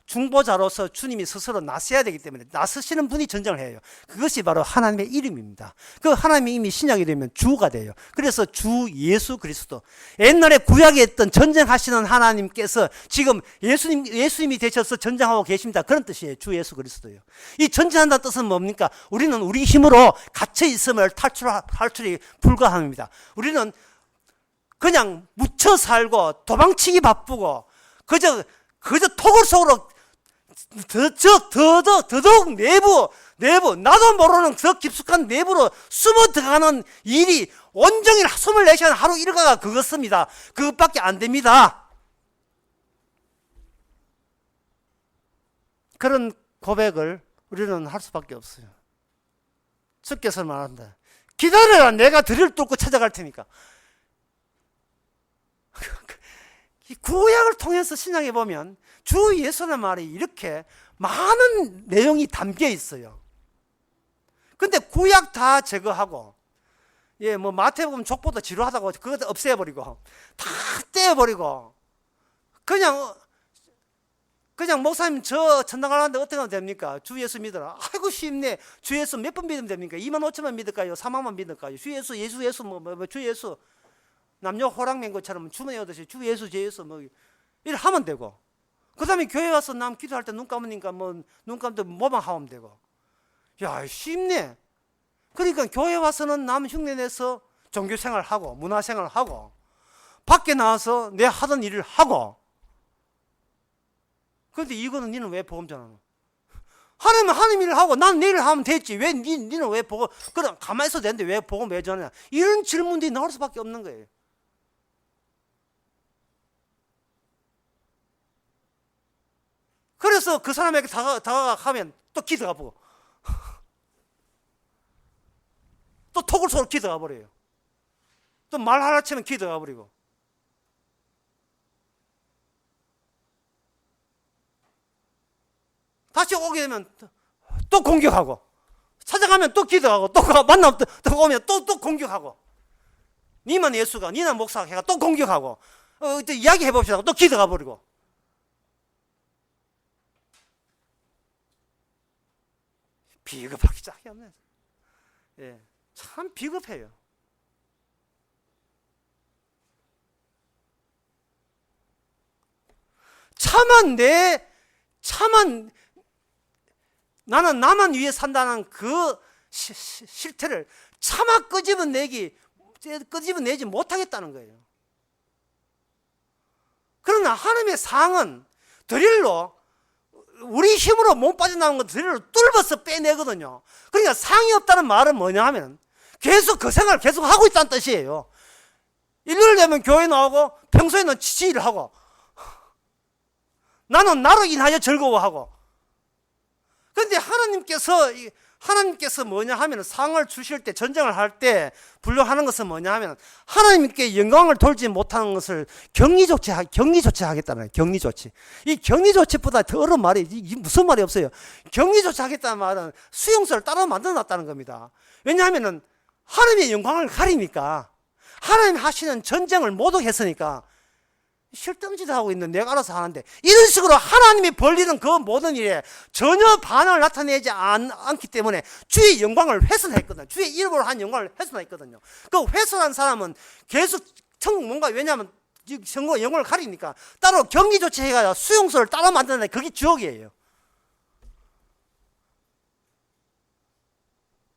중보자로서 주님이 스스로 나서야 되기 때문에 나서시는 분이 전쟁을 해요. 그것이 바로 하나님의 이름입니다. 그 하나님의 이름이 신약이 되면 주가 돼요. 그래서 주 예수 그리스도, 옛날에 구약에 있던 전쟁하시는 하나님께서 지금 예수님이 되셔서 전쟁하고 계십니다. 그런 뜻이에요. 주 예수 그리스도요. 이 전쟁한다는 뜻은 뭡니까? 우리는 우리 힘으로 갇혀 있음을 탈출이 불가합니다. 우리는 그냥 묻혀 살고 도망치기 바쁘고 그저 토굴 속으로 더더욱 내부 나도 모르는 더 깊숙한 내부로 숨어 들어가는 일이 온종일 24시간 하루 일과가 그것입니다. 그것밖에 안 됩니다. 그런 고백을 우리는 할 수밖에 없어요. 주께서 말한다. 기다려라, 내가 들을 뚫고 찾아갈 테니까. 구약을 통해서 신약에 보면 주 예수라는 말이 이렇게 많은 내용이 담겨 있어요. 근데 구약 다 제거하고, 뭐 마태복음 족보도 지루하다고 그것도 없애버리고, 다 떼어버리고, 그냥 목사님 저 천당 가는데 어떻게 하면 됩니까? 주 예수 믿어라. 아이고 쉽네. 주 예수 몇 번 믿으면 됩니까? 25,000만 믿을까요? 4만만 믿을까요? 주 예수 주 예수 남녀 호랑맹 것처럼 주문해 오듯이 주 예수 뭐 이래 하면 되고, 그 다음에 교회 와서 남 기도할 때 눈 감으니까 눈 감도 뭐만 하면 되고. 야, 쉽네. 그러니까 교회 와서는 남 흉내 내서 종교생활 하고 문화생활 하고 밖에 나와서 내 하던 일을 하고. 그런데 이거는 니는 왜 복음 전하노? 하나님 일을 하고 난 내 일을 하면 됐지. 왜 니는 왜 복음, 그럼 가만히 있어도 되는데 왜 복음 왜 전하냐? 이런 질문들이 나올 수밖에 없는 거예요. 그래서 그 사람에게 다가가면 또 기도가 보고 또 톡을 서로 기도가 버려요. 또 말 하나 치면 기도가 버리고. 다시 오게 되면 또 공격하고, 찾아가면 또 기도하고, 또 만나면 또 오면 또 공격하고, 니만 예수가, 니나 목사가 해가 또 공격하고, 또 이야기 해봅시다. 또 기도가 버리고. 비겁하기 짝이 없네. 예, 참 비겁해요. 차만 나는 나만 위해 산다는 그 실태를 차마 끄집어내지 못하겠다는 거예요. 그러나 하나님의 상은 드릴로 우리 힘으로 못 빠져나온 건 드릴로 뚫어서 빼내거든요. 그러니까 상이 없다는 말은 뭐냐 하면 계속 그 생활을 계속 하고 있다는 뜻이에요. 일요일 되면 교회 나오고 평소에는 지치일을 하고 나는 나로 인하여 즐거워하고. 그런데 하나님께서 뭐냐 하면 상을 주실 때, 전쟁을 할 때 분류하는 것은 뭐냐 하면 하나님께 영광을 돌지 못하는 것을 격리 조치하겠다는 거예요. 격리 조치. 이 격리 조치보다 더 어려운 말이 무슨 말이 없어요. 격리 조치하겠다는 말은 수용소를 따로 만들어 놨다는 겁니다. 왜냐하면 하나님의 영광을 가리니까, 하나님 하시는 전쟁을 모독했으니까 실등짓 하고 있는 내가 알아서 하는데, 이런 식으로 하나님이 벌리는 그 모든 일에 전혀 반응을 나타내지 않기 때문에 주의 영광을 훼손했거든요. 주의 이름으로 한 영광을 훼손했거든요. 그 훼손한 사람은 계속 천국 뭔가, 왜냐하면 천국의 영광을 가리니까 따로 격리 조치해가지고 수용소를 따로 만드는데 그게 지옥이에요.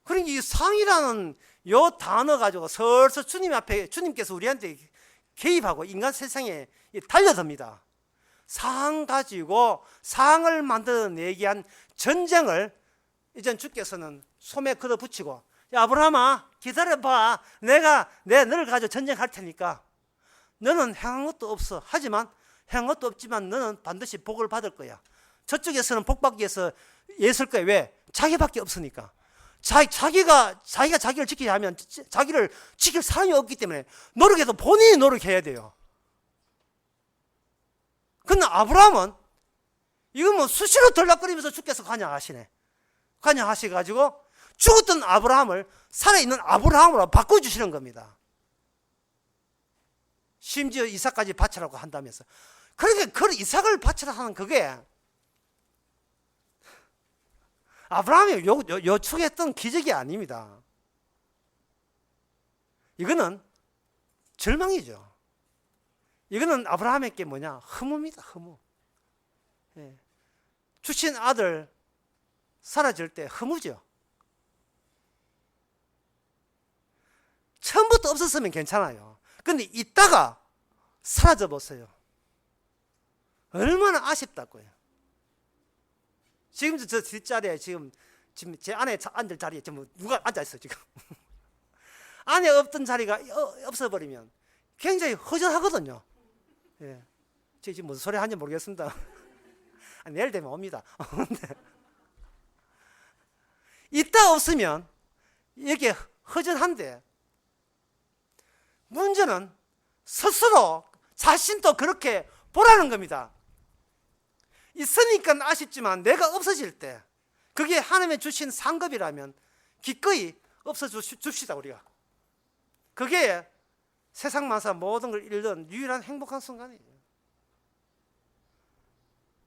그러니까 이 상이라는 요 단어 가지고 슬슬 주님 앞에, 주님께서 우리한테 개입하고 인간 세상에 달려듭니다. 상 가지고 상을 만들어내기 위한 전쟁을 이제 주께서는 소매 걷어붙이고, 야 아브라함아 기다려봐, 내가 너를 가지고 전쟁할 테니까 너는 행한 것도 없어. 하지만 행한 것도 없지만 너는 반드시 복을 받을 거야. 저쪽에서는 복 받기 위해서 애쓸 거야. 왜? 자기밖에 없으니까. 자기가 자기를 지키자 하면 자기를 지킬 사람이 없기 때문에 노력해도 본인이 노력해야 돼요. 근데 아브라함은 이거 뭐 수시로 덜락거리면서 주께서 관여하시네. 관여하셔가지고 죽었던 아브라함을 살아있는 아브라함으로 바꿔주시는 겁니다. 심지어 이삭까지 바치라고 한다면서. 그러니까 그 이삭을 바치라 하는 그게 아브라함이 요청했던 기적이 아닙니다. 이거는 절망이죠. 이거는 아브라함에게 뭐냐? 허무입니다. 허무. 예. 주신 아들 사라질 때 허무죠. 처음부터 없었으면 괜찮아요. 근데 있다가 사라져 버렸어요. 얼마나 아쉽다고요. 지금 저 뒷자리에 지금 제 안에 앉을 자리에 지금 누가 앉아 있어요 지금. 안에 없던 자리가 없어버리면 굉장히 허전하거든요. 예. 지금 무슨 소리 하는지 모르겠습니다. 내일 되면 옵니다. 있다 없으면 이게 허전한데, 문제는 스스로 자신도 그렇게 보라는 겁니다. 있으니까 아쉽지만 내가 없어질 때, 그게 하나님의 주신 상급이라면 기꺼이 없어줍시다 우리가. 그게 세상 만사 모든 걸 잃는 유일한 행복한 순간이에요.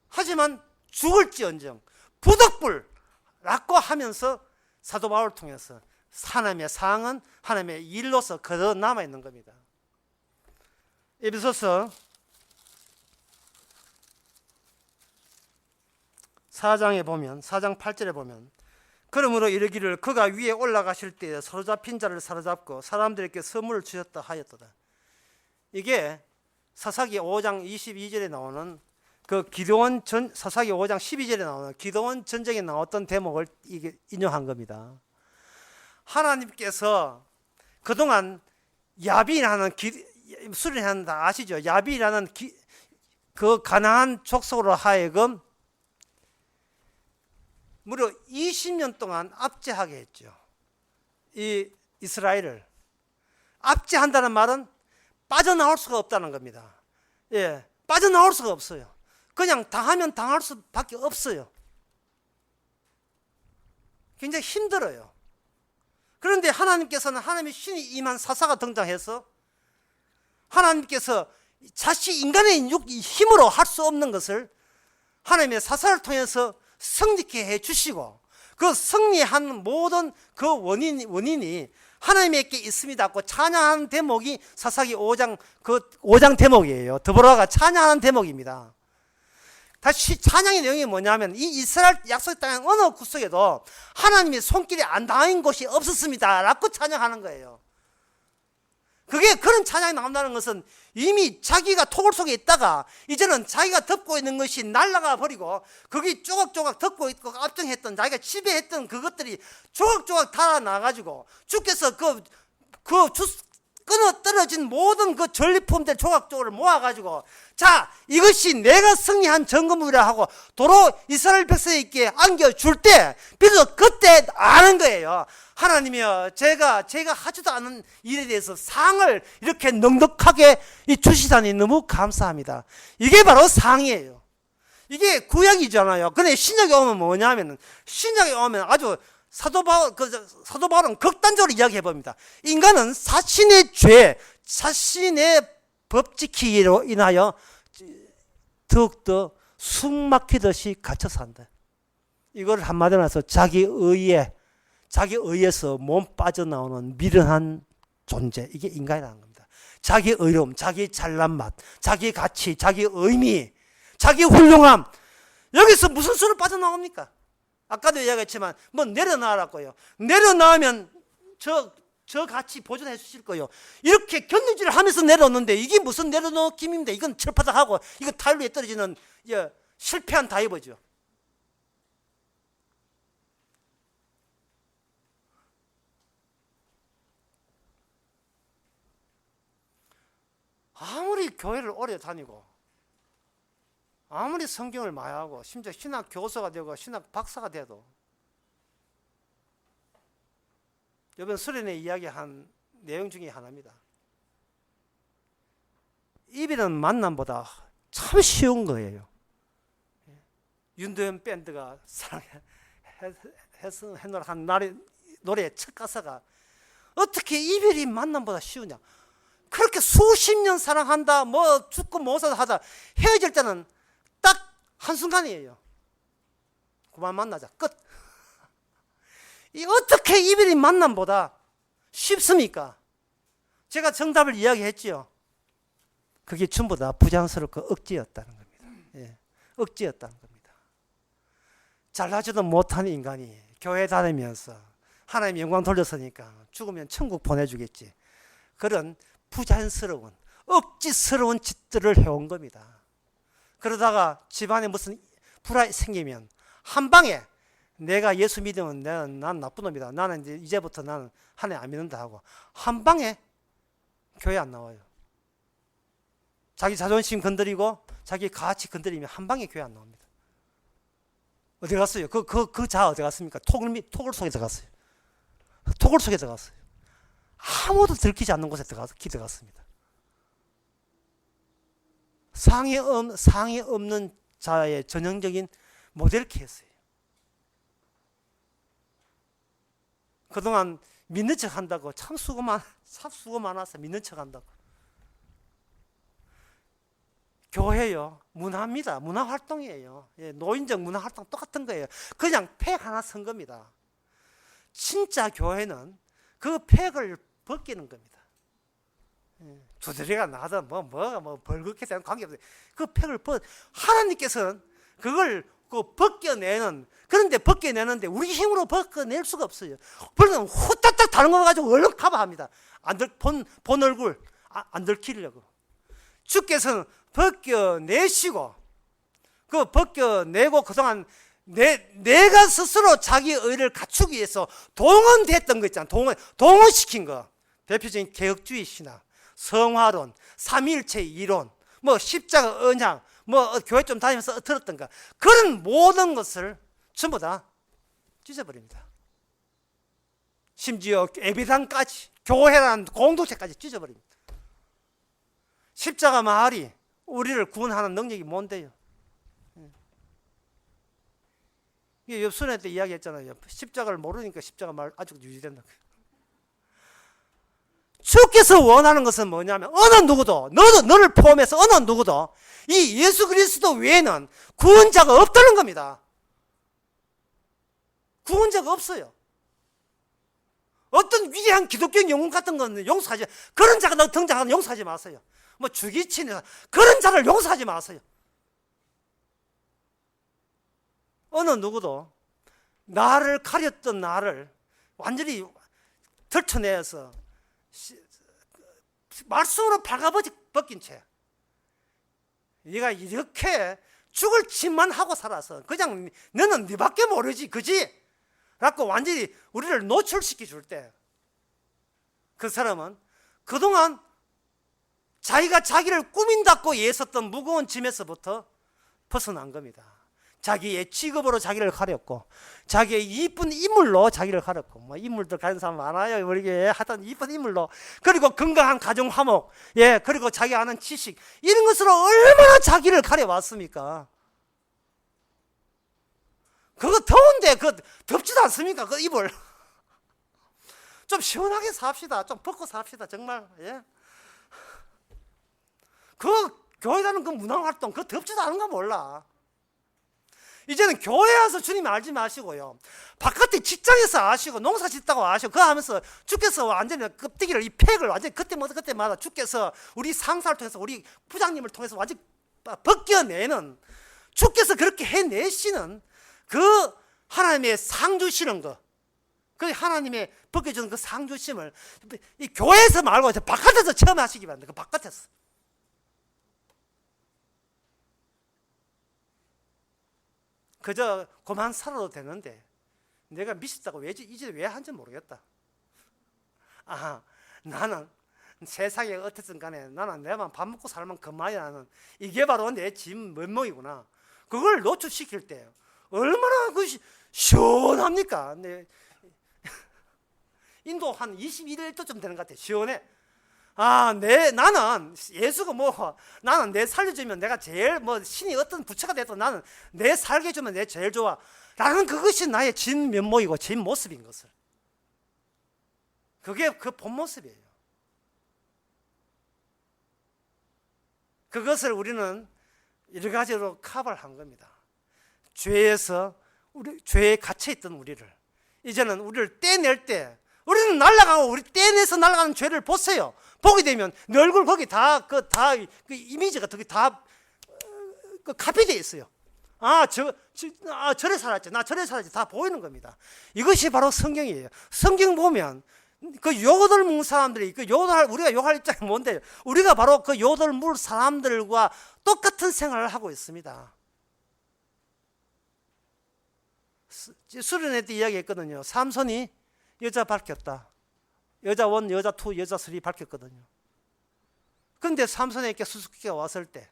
하지만 죽을지언정 부득불라고 하면서 사도 바울을 통해서 하나님의 상은 하나님의 일로서 그대로 남아있는 겁니다. 에베소서 4장에 보면, 4장 8절에 보면, 그러므로 이르기를 그가 위에 올라가실 때에 사로잡힌 자를 사로잡고 사람들에게 선물을 주셨다 하였도다. 이게 사사기 5장 22절에 나오는 그 사사기 5장 12절에 나오는 기드온 전쟁에 나왔던 대목을 이게 인용한 겁니다. 하나님께서 그동안 야빈이라는 수련하는 다 아시죠? 야빈이라는 그 가나안 족속으로 하여금 무려 20년 동안 압제하게 했죠. 이 이스라엘을 압제한다는 말은 빠져나올 수가 없다는 겁니다. 예, 빠져나올 수가 없어요. 그냥 당하면 당할 수밖에 없어요. 굉장히 힘들어요. 그런데 하나님께서는 하나님의 신이 임한 사사가 등장해서 하나님께서 자신 인간의 힘으로 할 수 없는 것을 하나님의 사사를 통해서 성립케 해주시고, 그 승리한 모든 그 원인이 하나님께 있습니다. 고 찬양하는 대목이 사사기 5장 그 5장 대목이에요. 드보라가 찬양하는 대목입니다. 다시 찬양의 내용이 뭐냐면 이 이스라엘 약속의 땅 어느 구석에도 하나님의 손길이 안 닿은 곳이 없었습니다 라고 찬양하는 거예요. 그게 그런 찬양이 나온다는 것은 이미 자기가 토굴 속에 있다가 이제는 자기가 덮고 있는 것이 날아가 버리고 거기 조각조각 덮고 있고 압정했던 자기가 지배했던 그것들이 조각조각 달아나가지고 주께서 끊어 떨어진 모든 그 전리품들 조각조각을 모아가지고 자 이것이 내가 승리한 점검이라 하고 도로 이스라엘 백성에게 안겨줄 때 비로소 그때 아는 거예요. 하나님이여 제가 하지도 않은 일에 대해서 상을 이렇게 넉넉하게 주시다니 너무 감사합니다. 이게 바로 상이에요. 이게 구약이잖아요. 근데 신약에 오면 뭐냐면 신약에 오면 아주 사도 바울은 극단적으로 이야기해 봅니다. 인간은 자신의 죄, 자신의 법 지키기로 인하여 더욱더 숨 막히듯이 갇혀 산다. 이걸 한마디로 해서 자기 의에서 몸 빠져나오는 미련한 존재. 이게 인간이라는 겁니다. 자기 의로움, 자기 잘난 맛, 자기 가치, 자기 의미, 자기 훌륭함. 여기서 무슨 수로 빠져나옵니까? 아까도 이야기했지만 뭐 내려놔라고요. 내려놔면 저 같이 보존해 주실 거예요. 이렇게 견디지를 하면서 내려놓는데 이게 무슨 내려놓김입니다. 이건 철파닥하고 이거 타일 위에 떨어지는 실패한 다이버죠. 아무리 교회를 오래 다니고 아무리 성경을 많이 하고 심지어 신학 교수가 되고 신학 박사가 돼도 이번 수련회 이야기한 내용 중에 하나입니다. 이별은 만남보다 참 쉬운 거예요. 윤도현 밴드가 해놓은 노래 첫 가사가 어떻게 이별이 만남보다 쉬우냐. 그렇게 수십 년 사랑한다 뭐 죽고 못 살다 하다 헤어질 때는 딱 한순간이에요. 그만 만나자 끝. 이 어떻게 이별이 만남보다 쉽습니까? 제가 정답을 이야기했지요. 그게 전부 다 부자연스럽고 억지였다는 겁니다. 예, 억지였다는 겁니다. 잘나지도 못한 인간이 교회 다니면서 하나님 영광 돌렸으니까 죽으면 천국 보내주겠지. 그런 부자연스러운 억지스러운 짓들을 해온 겁니다. 그러다가 집안에 무슨 불화가 생기면 한 방에 내가 예수 믿으면 난 나쁜 놈이다. 나는 이제부터 나는 하나님 안 믿는다 하고 한 방에 교회 안 나와요. 자기 자존심 건드리고 자기 가치 건드리면 한 방에 교회 안 나옵니다. 어디 갔어요? 그 자 어디 갔습니까? 토굴 속에 들어갔어요. 토굴 속에 들어갔어요. 아무도 들키지 않는 곳에 들어갔습니다. 상이 없는 자의 전형적인 모델 케이스예요. 그동안 믿는 척 한다고 참 수고 많아서 믿는 척 한다고. 교회요, 문화입니다. 문화 활동이에요. 노인정 문화 활동 똑같은 거예요. 그냥 팩 하나 선 겁니다. 진짜 교회는 그 팩을 벗기는 겁니다. 두드리가 나든 뭐가 벌겋게 되는 관계없어요. 그 팩을 하나님께서는 그걸 벗겨내는, 그런데 벗겨내는데 우리 힘으로 벗겨낼 수가 없어요. 그러면 후딱딱 다른 거 가지고 얼른 커버합니다. 본 얼굴 안 들키려고. 주께서는 벗겨내시고, 그 벗겨내고 그동안 내가 스스로 자기 의를 갖추기 위해서 동원됐던 거 있잖아. 동원시킨 거. 대표적인 개혁주의 신학, 성화론, 삼위일체 이론, 뭐 십자가 언약, 뭐 교회 좀 다니면서 들었던 거, 그런 모든 것을 전부 다 찢어버립니다. 심지어 예배당까지, 교회라는 공동체까지 찢어버립니다. 십자가 마을이 우리를 구원하는 능력이 뭔데요? 이게 옆 수련회 때 이야기했잖아요. 십자가를 모르니까 십자가 마을 아직도 유지된다. 주께서 원하는 것은 뭐냐면 어느 누구도, 너를 포함해서 어느 누구도 이 예수 그리스도 외에는 구원자가 없다는 겁니다. 구원자가 없어요. 어떤 위대한 기독교 영웅 같은 건 용서하지, 그런 자가 등장하는 용서하지 마세요. 뭐 주기치는 그런 자를 용서하지 마세요. 어느 누구도 나를 가렸던 나를 완전히 들춰내서 말씀으로 발가벗긴 채 네가 이렇게 죽을 짓만 하고 살아서 그냥 너는 네밖에 모르지, 그지? 라고 완전히 우리를 노출시켜 줄 때 그 사람은 그동안 자기가 자기를 꾸민다고 애썼던 무거운 짐에서부터 벗어난 겁니다. 자기의 직업으로 자기를 가렸고, 자기의 이쁜 인물로 자기를 가렸고, 뭐 인물들 가진 사람 많아요. 우리 교회에 하여튼 이쁜 인물로, 그리고 건강한 가정 화목, 예, 그리고 자기 아는 지식, 이런 것으로 얼마나 자기를 가려왔습니까? 그거 더운데 그 덥지도 않습니까? 그 이불 좀 시원하게 삽시다. 좀 벗고 삽시다. 정말. 예. 그 교회라는 그 문화활동 그 덥지도 않은 거 몰라. 이제는 교회 와서 주님 알지 마시고요, 바깥에 직장에서 아시고 농사 짓다고 아시고 그거 하면서 주께서 완전히 껍데기를 이 팩을 완전히 그때마다 주께서 우리 상사를 통해서 우리 부장님을 통해서 완전히 벗겨내는, 주께서 그렇게 해내시는 그 하나님의 상 주시는 거, 그 하나님의 벗겨주는 그 상 주심을 이 교회에서 말고 바깥에서 체험하시기 바랍니다. 그 바깥에서. 그저 그만 살아도 되는데 내가 미쳤다고 이제 왜 한지 모르겠다. 아, 나는 세상에 어떻든 간에 나는 내만 밥 먹고 살면 그만이라는, 이게 바로 내 짐 면목이구나. 그걸 노출시킬 때 얼마나 그 시원합니까? 네. 인도 한 21도쯤 되는 것 같아. 시원해. 아, 나는 예수가 나는 내 살려주면 내가 제일 신이 어떤 부처가 돼도 나는 내 살게 해주면 내 제일 좋아. 라는 그것이 나의 진 면목이고 진 모습인 것을. 그게 그 본 모습이에요. 그것을 우리는 여러 가지로 커버를 한 겁니다. 죄에 갇혀있던 우리를, 이제는 우리를 떼낼 때, 우리는 날아가고 우리 떼내서 날아가는 죄를 보세요. 보게 되면 내 얼굴 거기 그 이미지가 거기 다 카피되어 있어요. 저래 살았지, 나 저래 살았지, 다 보이는 겁니다. 이것이 바로 성경이에요. 성경 보면 그 요들 물 사람들이, 우리가 욕할 입장이 뭔데, 우리가 바로 그 요들 물 사람들과 똑같은 생활을 하고 있습니다. 수련회 때 이야기했거든요. 삼손이 여자 밝혔다. 여자 1, 여자 2, 여자 3 밝혔거든요. 그런데 삼손에게 수수께끼가 왔을 때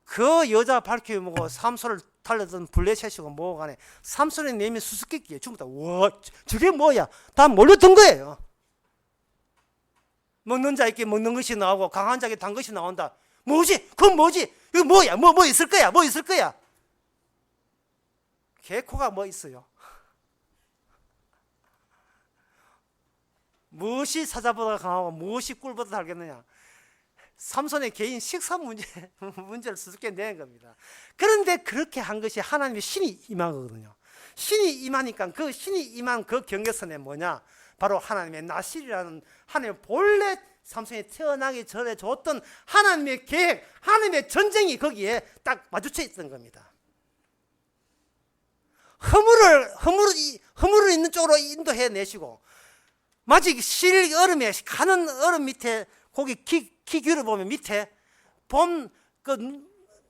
그 여자 밝히고 삼손을 달려든 블레셋이고 뭐고 간에 삼손의 내면 수수께끼에 전부 다 와, 저게 뭐야? 다 몰려든 거예요. 먹는 자에게 먹는 것이 나오고 강한 자에게 단 것이 나온다. 뭐지? 그건 뭐지? 이거 뭐야? 뭐 있을 거야? 뭐 있을 거야? 개코가 뭐 있어요? 무엇이 사자보다 강하고 무엇이 꿀보다 달겠느냐? 삼손의 개인 식사 문제를 수수께내는 겁니다. 그런데 그렇게 한 것이 하나님의 신이 임한 거거든요. 신이 임하니까 그 신이 임한 그 경계선에 뭐냐? 바로 하나님의 나실이라는, 하나님의 본래 삼손이 태어나기 전에 줬던 하나님의 계획, 하나님의 전쟁이 거기에 딱 마주쳐 있던 겁니다. 허물을 있는 쪽으로 인도해 내시고, 마치 실 얼음에, 가는 얼음 밑에 거기 키 귤을 보면 밑에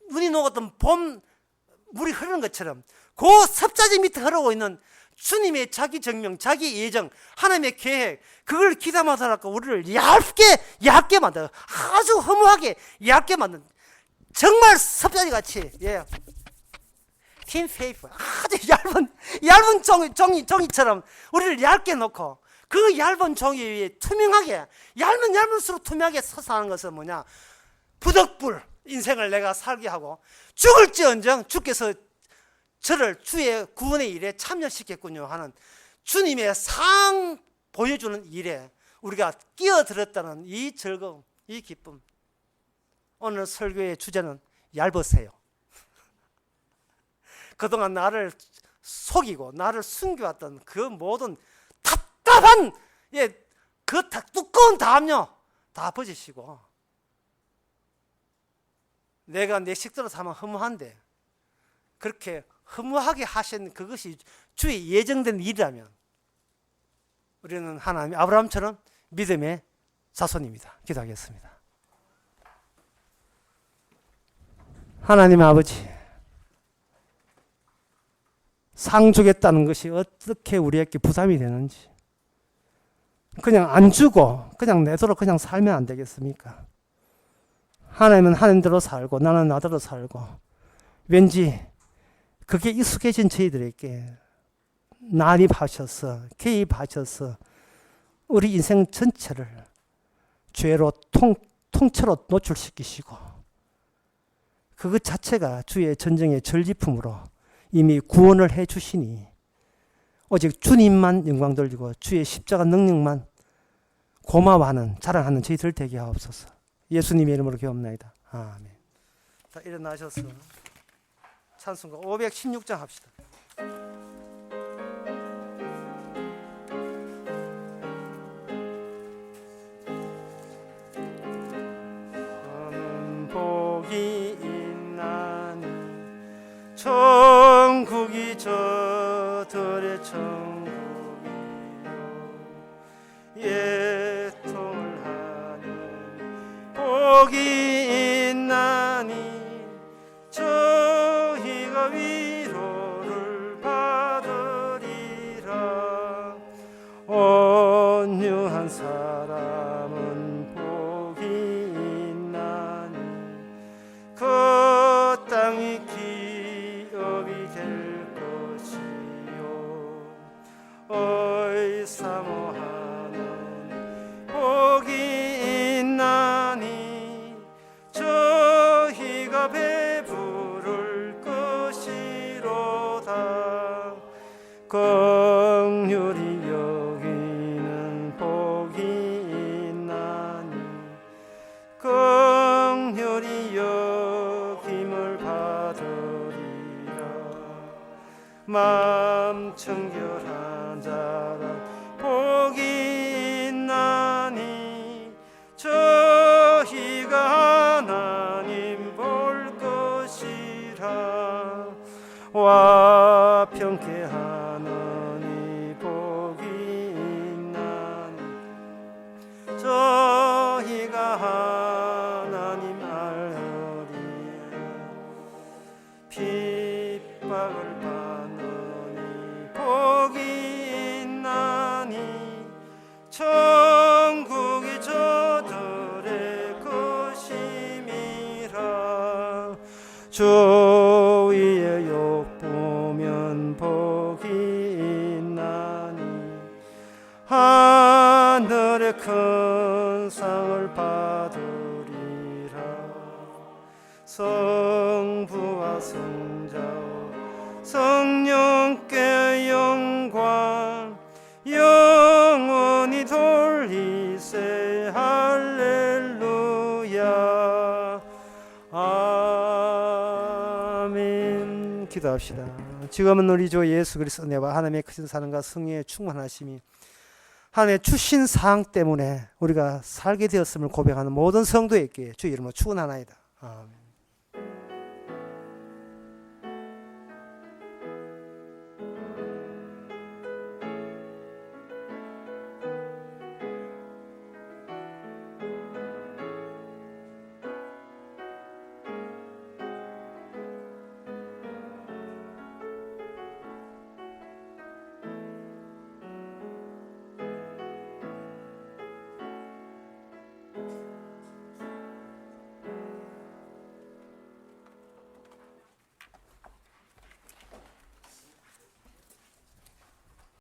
눈이 녹았던 봄 물이 흐르는 것처럼 그 섭자지 밑에 흐르고 있는 주님의 자기 정명, 자기 예정, 하나님의 계획, 그걸 기담아서라고 우리를 얇게 만들어, 아주 허무하게 얇게 만든, 정말 섭자지 같이, 예, 틴 페이퍼, 아주 얇은 종이처럼 우리를 얇게 놓고, 그 얇은 종이 위에 투명하게, 얇을수록 투명하게 서서 하는 것은 뭐냐? 부득불 인생을 내가 살게 하고, 죽을지언정 주께서 저를 주의 구원의 일에 참여시켰군요 하는 주님의 상 보여주는 일에 우리가 끼어들었다는 이 즐거움, 이 기쁨. 오늘 설교의 주제는 얇으세요. 그동안 나를 속이고 나를 숨겨왔던 그 모든 답답한 그 두꺼운 담요 다 벗으시고 내가 내 식대로 삼아 허무한데 그렇게 허무하게 하신 그것이 주의 예정된 일이라면 우리는 하나님 아브라함처럼 믿음의 자손입니다. 기도하겠습니다. 하나님 아버지, 상 주겠다는 것이 어떻게 우리에게 부담이 되는지, 그냥 안 주고 그냥 내도록 그냥 살면 안 되겠습니까? 하나님은 하나님대로 살고 나는 나대로 살고, 왠지 그게 익숙해진 저희들에게 난입하셔서 개입하셔서 우리 인생 전체를 죄로 통째로 노출시키시고, 그것 자체가 주의 전쟁의 전리품으로 이미 구원을 해 주시니 오직 주님만 영광 돌리고 주의 십자가 능력만 고마워하는 자랑하는 저희들 되게 하옵소서. 예수님의 이름으로 기도합나이다. 아멘. 자, 일어나셔서 찬송가 516장 합시다. 복이 있나니 천국이 저들의 천국이요 예통을 하는 복이 있나니 저희가 위로를 받으리라. 온유한 사람은 복이 있나니 그 땅이 기업이 될 것이요 의사모하는 복이 있나니 저희가 배부를 것이로다. 긍휼히 여기는 복이 있나니 긍휼히 여김을 받으리라. 마음 청결한 자라 복이 있나니 저희가 하나님 볼 것이라. 와 평쾌하느니 복이 있나니 저희가 하나님 알으리라. 핍박을 받느니 복이 있나니 천국이 저들의 것임이라. 주 위에 욕보면 복이 있나니 하늘의 큰 상을 받으리라. 성부와 성자와 성령께 영광 영원히 돌리세. 할렐루야. 아멘. 기도합시다. 지금은 우리 주 예수 그리스도 은혜와 하나님의 크신 사랑과 성령의 충만하심이 하나님의 주신 사항 때문에 우리가 살게 되었음을 고백하는 모든 성도에게 주의 이름으로 축원하나이다. 아멘.